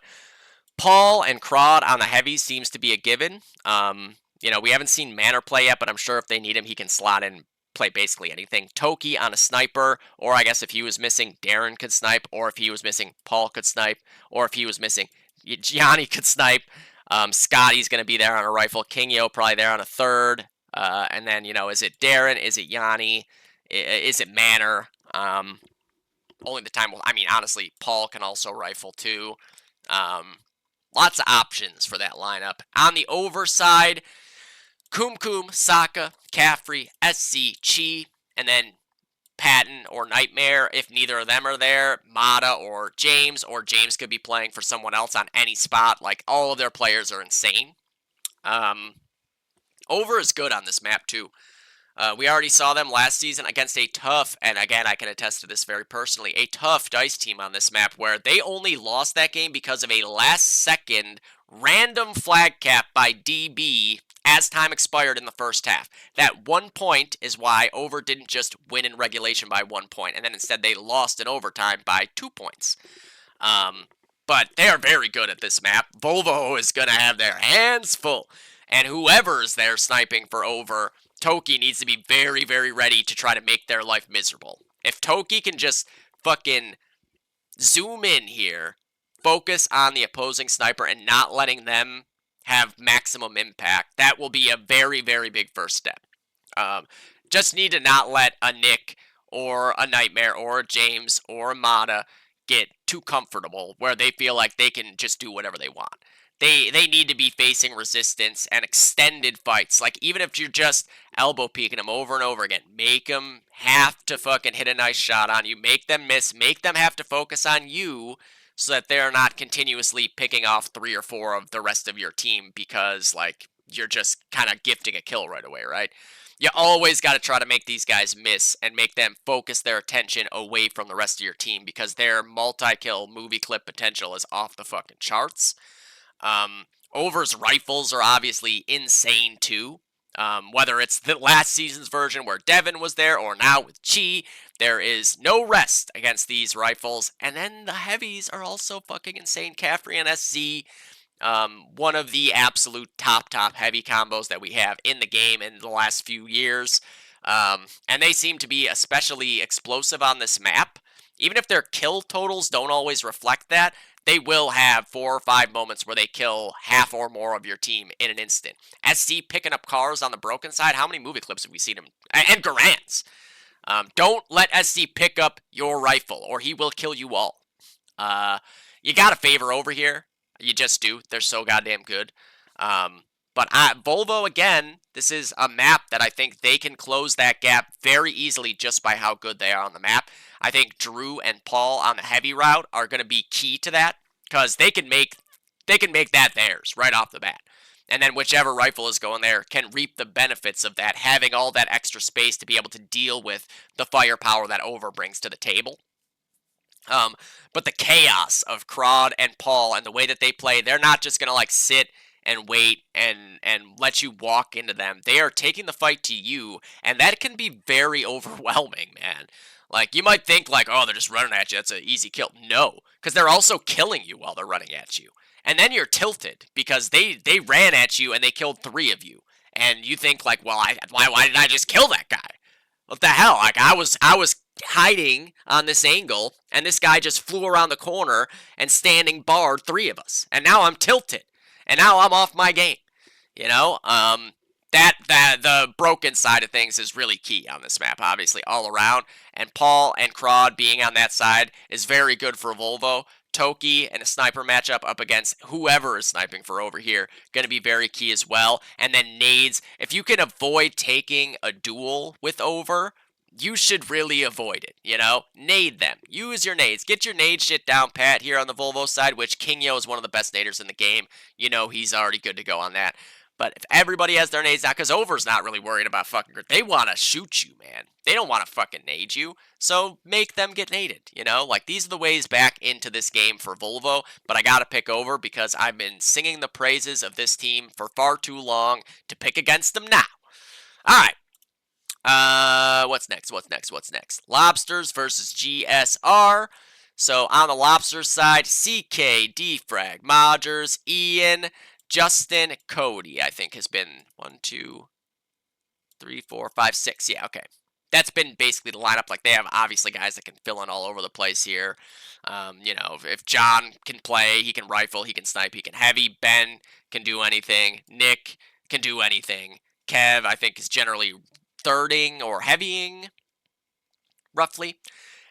Paul and Crawd on the heavy seems to be a given. We haven't seen Manor play yet, but I'm sure if they need him, he can slot in play basically anything. Toki on a sniper, or I guess if he was missing, Darren could snipe, or if he was missing, Paul could snipe, or if he was missing, Gianni could snipe. Scotty's going to be there on a rifle. Kingyo probably there on a third. And then, is it Darren? Is it Yanni? Is it Manor? Only the time will... I mean, honestly, Paul can also rifle too. Lots of options for that lineup. On the over side, Kum, Saka, Caffrey, SC, Chi, and then Patton or Nightmare. If neither of them are there, Mata or James could be playing for someone else on any spot. Like, all of their players are insane. Over is good on this map, too. We already saw them last season against a tough, and again, I can attest to this very personally, a tough DICE team on this map where they only lost that game because of a last-second random flag cap by DB as time expired in the first half. That 1 point is why Over didn't just win in regulation by 1 point, and then instead they lost in overtime by 2 points. But they are very good at this map. Volvo is going to have their hands full, and whoever's there sniping for Over, Toki needs to be very, very ready to try to make their life miserable. If Toki can just fucking zoom in here, focus on the opposing sniper, and not letting them have maximum impact, that will be a very, very big first step. Just need to not let a Nick or a Nightmare or a James or a Mata get too comfortable where they feel like they can just do whatever they want. They need to be facing resistance and extended fights. Like, even if you're just elbow peeking them over and over again, make them have to fucking hit a nice shot on you. Make them miss. Make them have to focus on you so that they're not continuously picking off 3 or 4 of the rest of your team because, like, you're just kind of gifting a kill right away, right? You always got to try to make these guys miss and make them focus their attention away from the rest of your team because their multi-kill movie clip potential is off the fucking charts. Over's rifles are obviously insane too. Whether it's the last season's version where Devin was there or now with Chi, there is no rest against these rifles. And then the heavies are also fucking insane. Caffrey and SZ, one of the absolute top heavy combos that we have in the game in the last few years. And they seem to be especially explosive on this map. Even if their kill totals don't always reflect that, they will have 4 or 5 moments where they kill half or more of your team in an instant. SC picking up cars on the broken side. How many movie clips have we seen him? And Garand's. Don't let SC pick up your rifle or he will kill you all. You got to favor Over here. You just do. They're so goddamn good. But Volvo, again, this is a map that I think they can close that gap very easily just by how good they are on the map. I think Drew and Paul on the heavy route are going to be key to that because they can make that theirs right off the bat. And then whichever rifle is going there can reap the benefits of that, having all that extra space to be able to deal with the firepower that Over brings to the table. But the chaos of Crod and Paul and the way that they play, they're not just going to like sit and wait and let you walk into them. They are taking the fight to you, and that can be very overwhelming, man. Like, you might think, like, oh, they're just running at you, that's an easy kill. No, because they're also killing you while they're running at you. And then you're tilted, because they ran at you and they killed 3 of you. And you think, like, well, why didn't I just kill that guy? What the hell? Like, I was hiding on this angle, and this guy just flew around the corner and standing barred 3 of us. And now I'm tilted. And now I'm off my game. You know? The broken side of things is really key on this map, obviously, all around. And Paul and Crod being on that side is very good for Volvo. Toki and a sniper matchup up against whoever is sniping for Over here, going to be very key as well. And then nades. If you can avoid taking a duel with Over, you should really avoid it, you know? Nade them. Use your nades. Get your nade shit down pat here on the Volvo side, which Kingyo is one of the best naders in the game. You know he's already good to go on that. But if everybody has their nades out, because Over's not really worried about fucking... They want to shoot you, man. They don't want to fucking nade you. So make them get naded, you know? Like, these are the ways back into this game for Volvo. But I got to pick Over because I've been singing the praises of this team for far too long to pick against them now. All right. What's next? Lobsters versus GSR. So on the Lobsters side, CK, Defrag, Modgers, Ian, Justin, Cody, I think has been 1, 2, 3, 4, 5, 6. Yeah, okay. that's been basically the lineup. Like, they have obviously guys that can fill in all over the place here. You know, if John can play, he can rifle, he can snipe, he can heavy. Ben can do anything. Nick can do anything. Kev, I think, is generally thirding or heavying, roughly.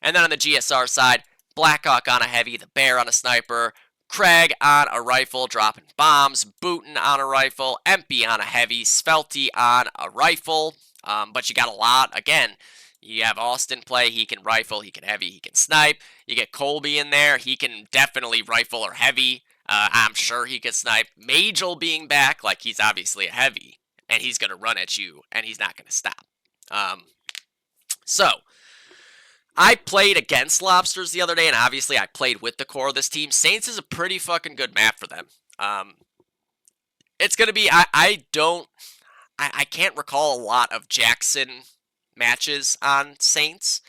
And then on the GSR side, Blackhawk on a heavy, the Bear on a sniper, Craig on a rifle, dropping bombs, Booten on a rifle, Empy on a heavy, Svelty on a rifle. But you got a lot. Again, you have Austin play. He can rifle, he can heavy, he can snipe. You get Colby in there. He can definitely rifle or heavy. I'm sure he could snipe. Magel being back, like, he's obviously a heavy, and he's going to run at you, and he's not going to stop. So, I played against Lobsters the other day, and obviously I played with the core of this team. Saints is a pretty fucking good map for them. It's going to be, I can't recall a lot of Jackson matches on Saints.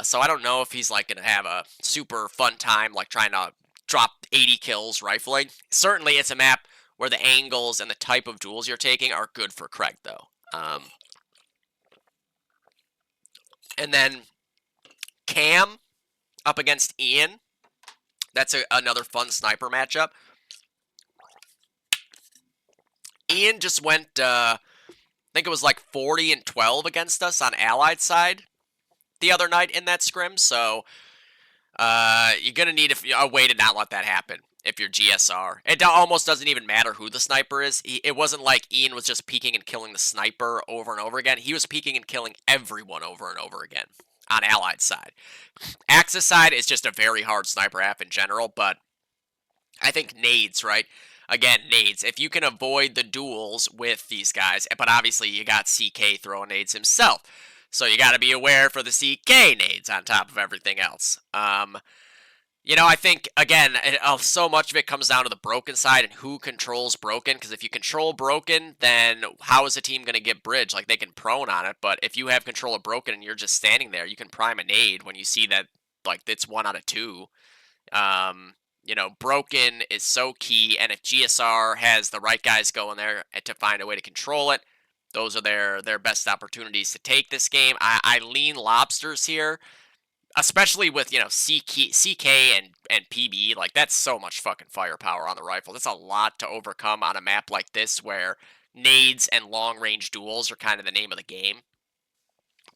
So I don't know if he's like going to have a super fun time, like trying to drop 80 kills rifling. Certainly it's a map where the angles and the type of duels you're taking are good for Craig, though. And then Cam up against Ian. That's another fun sniper matchup. Ian just went, I think it was like 40-12 against us on Allied side the other night in that scrim, so you're going to need a way to not let that happen if you're GSR. It almost doesn't even matter who the sniper is. It wasn't like Ian was just peeking and killing the sniper over and over again. He was peeking and killing everyone over and over again on Allied side. Axis side is just a very hard sniper app in general, but I think nades, right? Again, nades. If you can avoid the duels with these guys, but obviously you got CK throwing nades himself, so you got to be aware for the CK nades on top of everything else. You know, I think, again, so much of it comes down to the broken side and who controls broken, because if you control broken, then how is a team going to get bridge? Like, they can prone on it, but if you have control of broken and you're just standing there, you can prime a nade when you see that, like, it's 1 out of 2. You know, broken is so key, and if GSR has the right guys going there to find a way to control it, those are their best opportunities to take this game. I lean Lobsters here, especially with, you know, CK and PB. Like, that's so much fucking firepower on the rifle. That's a lot to overcome on a map like this where nades and long-range duels are kind of the name of the game.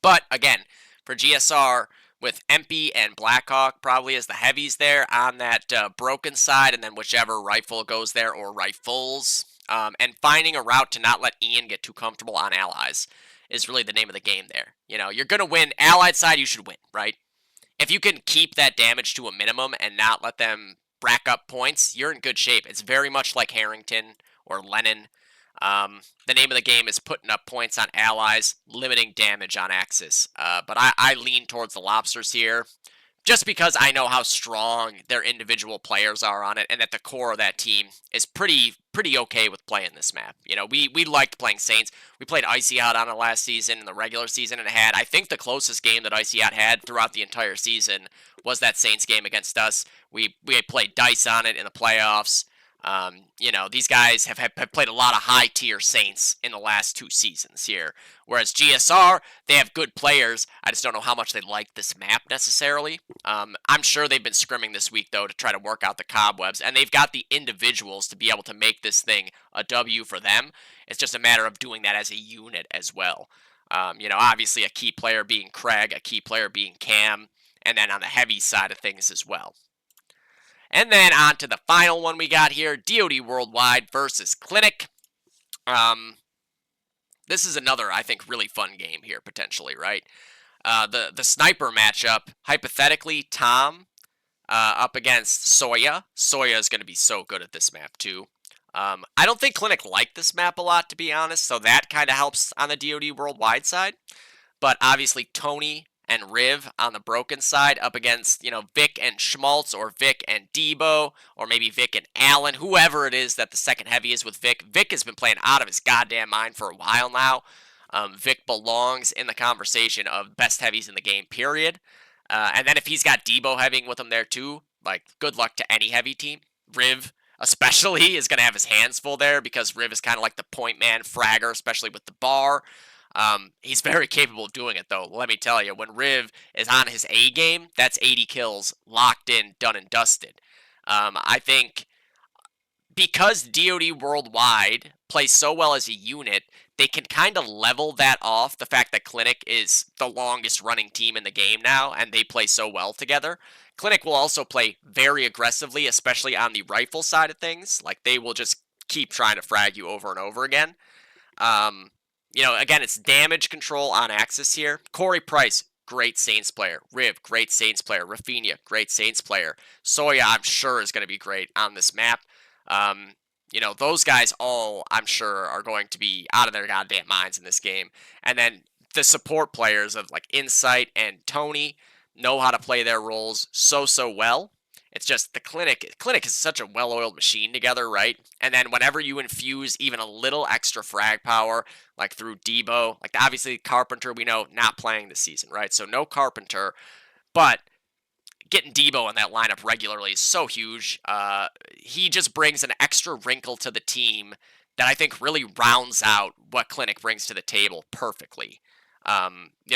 But, again, for GSR, with Empy and Blackhawk probably as the heavies there on that broken side, and then whichever rifle goes there, or rifles, and finding a route to not let Ian get too comfortable on allies is really the name of the game there. You know, you're going to win. Allied side, you should win, right? If you can keep that damage to a minimum and not let them rack up points, you're in good shape. It's very much like Harrington or Lennon. The name of the game is putting up points on allies, limiting damage on Axis. But I lean towards the Lobsters here, just because I know how strong their individual players are on it, and that the core of that team is pretty okay with playing this map. You know, we liked playing Saints. We played Icy Hot on it last season, in the regular season, and had, I think, the closest game that Icy Hot had throughout the entire season was that Saints game against us. We played Dice on it in the playoffs. You know, these guys have played a lot of high-tier Saints in the last 2 seasons here. Whereas GSR, they have good players. I just don't know how much they like this map necessarily. I'm sure they've been scrimming this week, though, to try to work out the cobwebs. And they've got the individuals to be able to make this thing a W for them. It's just a matter of doing that as a unit as well. You know, obviously a key player being Craig, a key player being Cam, and then on the heavy side of things as well. And then on to the final one we got here, DoD Worldwide versus Clinic. This is another, I think, really fun game here, potentially, right? The sniper matchup, hypothetically, Tom up against Soya. Soya is going to be so good at this map, too. I don't think Clinic liked this map a lot, to be honest, so that kind of helps on the DoD Worldwide side. But obviously, Tony and Riv on the broken side up against, you know, Vic and Schmaltz, or Vic and Debo, or maybe Vic and Allen, whoever it is that the second heavy is with Vic. Vic has been playing out of his goddamn mind for a while now. Vic belongs in the conversation of best heavies in the game, period. And then if he's got Debo heavying with him there too, like, good luck to any heavy team. Riv, especially, is going to have his hands full there, because Riv is kind of like the point man fragger, especially with the bar. He's very capable of doing it, though. Let me tell you, when Riv is on his A game, that's 80 kills locked in, done and dusted. I think because DoD Worldwide plays so well as a unit, they can kind of level that off. The fact that Clinic is the longest running team in the game now, and they play so well together. Clinic will also play very aggressively, especially on the rifle side of things. Like, they will just keep trying to frag you over and over again. Again, it's damage control on Axis here. Corey Price, great Saints player. Riv, great Saints player. Rafinha, great Saints player. Soya, I'm sure, is going to be great on this map. Those guys all, I'm sure, are going to be out of their goddamn minds in this game. And then the support players of, like, Insight and Tony know how to play their roles so well. It's just the Clinic is such a well-oiled machine together, right? And then whenever you infuse even a little extra frag power, like through Debo, like obviously Carpenter, we know, not playing this season, right? So no Carpenter, but getting Debo in that lineup regularly is so huge. He just brings an extra wrinkle to the team that I think really rounds out what Clinic brings to the table perfectly.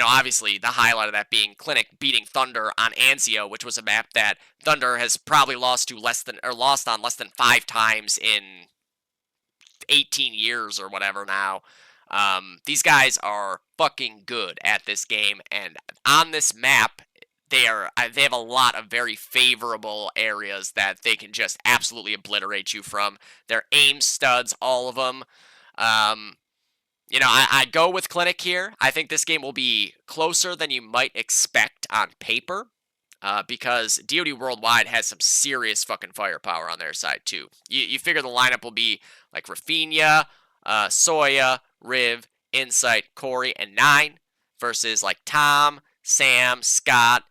Obviously the highlight of that being Clinic beating Thunder on Anzio, which was a map that Thunder has probably lost on less than 5 times in 18 years or whatever now. These guys are fucking good at this game, and on this map, they have a lot of very favorable areas that they can just absolutely obliterate you from. They're aim studs, all of them. I'd go with Clinic here. I think this game will be closer than you might expect on paper, because DoD Worldwide has some serious fucking firepower on their side, too. You figure the lineup will be like Rafinha, Soya, Riv, Insight, Corey, and 9, versus like Tom, Sam, Scott,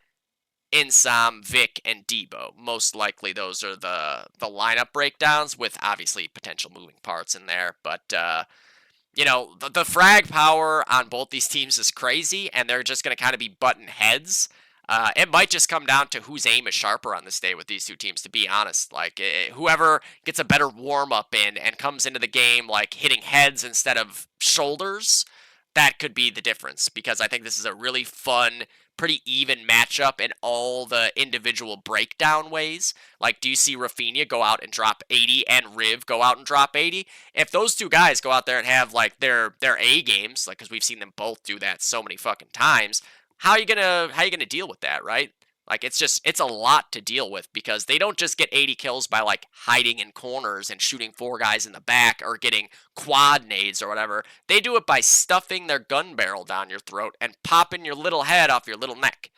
Insam, Vic, and Debo. Most likely those are the lineup breakdowns, with obviously potential moving parts in there, but the frag power on both these teams is crazy, and they're just going to kind of be button heads. It might just come down to whose aim is sharper on this day with these two teams, to be honest. Like, whoever gets a better warm-up in and comes into the game, like, hitting heads instead of shoulders, that could be the difference, because I think this is a really fun, pretty even matchup in all the individual breakdown ways. Like, do you see Rafinha go out and drop 80 and Riv go out and drop 80? If those two guys go out there and have, like, their A games, like, because we've seen them both do that so many fucking times, how are you gonna deal with that, right? Like, it's a lot to deal with, because they don't just get 80 kills by, like, hiding in corners and shooting 4 guys in the back or getting quad nades or whatever. They do it by stuffing their gun barrel down your throat and popping your little head off your little neck.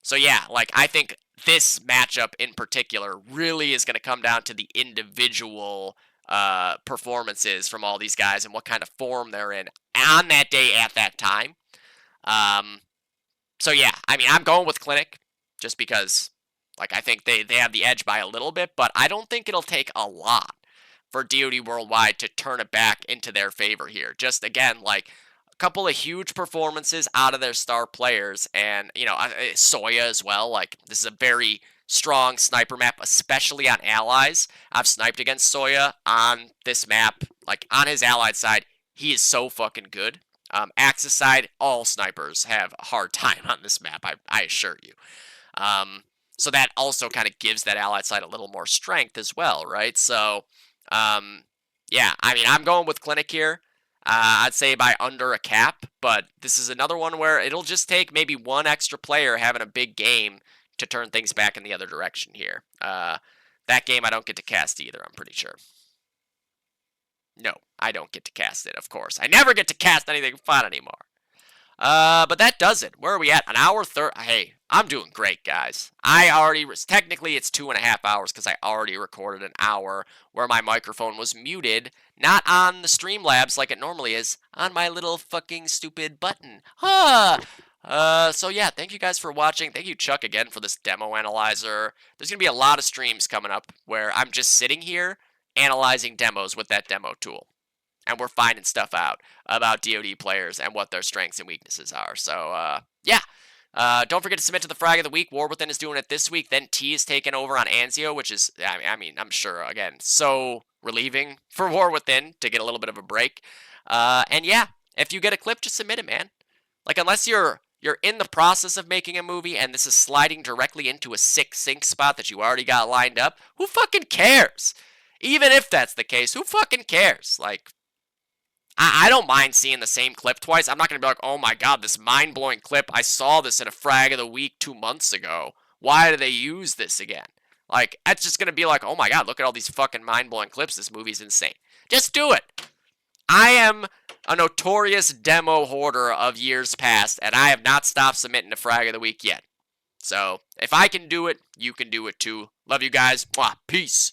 So yeah, like, I think this matchup in particular really is going to come down to the individual performances from all these guys and what kind of form they're in on that day at that time. So yeah, I mean, I'm going with Clinic just because, like, I think they have the edge by a little bit, but I don't think it'll take a lot for DoD Worldwide to turn it back into their favor here. Just, again, like, a couple of huge performances out of their star players, and, Soya as well. Like, this is a very strong sniper map, especially on allies. I've sniped against Soya on this map. Like, on his allied side, he is so fucking good. Axis side, all snipers have a hard time on this map, I assure you. So that also kind of gives that allied side a little more strength as well, right? So, yeah, I mean, I'm going with Clinic here. I'd say by under a cap, but this is another one where it'll just take maybe one extra player having a big game to turn things back in the other direction here. That game I don't get to cast either, I'm pretty sure. No, I don't get to cast it, of course. I never get to cast anything fun anymore. But that does it. Where are we at? An hour 30. Hey, I'm doing great, guys. Technically it's 2.5 hours because I already recorded an hour where my microphone was muted, not on the Streamlabs like it normally is, on my little fucking stupid button. So yeah, thank you guys for watching. Thank you, Chuck, again for this demo analyzer. There's going to be a lot of streams coming up where I'm just sitting here analyzing demos with that demo tool, and we're finding stuff out about DoD players and what their strengths and weaknesses are. So yeah, don't forget to submit to the Frag of the Week. War Within is doing it this week. Then T is taking over on Anzio, which is, I mean, I'm sure, again, so relieving for War Within to get a little bit of a break. And yeah, If you get a clip, just submit it, man. Like, unless you're in the process of making a movie and this is sliding directly into a sick sync spot that you already got lined up, who fucking cares? Even if that's the case, who fucking cares? Like, I don't mind seeing the same clip twice. I'm not going to be like, oh my god, this mind-blowing clip. I saw this in a frag of the week 2 months ago. Why do they use this again? Like, that's just going to be like, oh my god, look at all these fucking mind-blowing clips. This movie's insane. Just do it. I am a notorious demo hoarder of years past, and I have not stopped submitting a frag of the week yet. So, if I can do it, you can do it too. Love you guys. Mwah. Peace.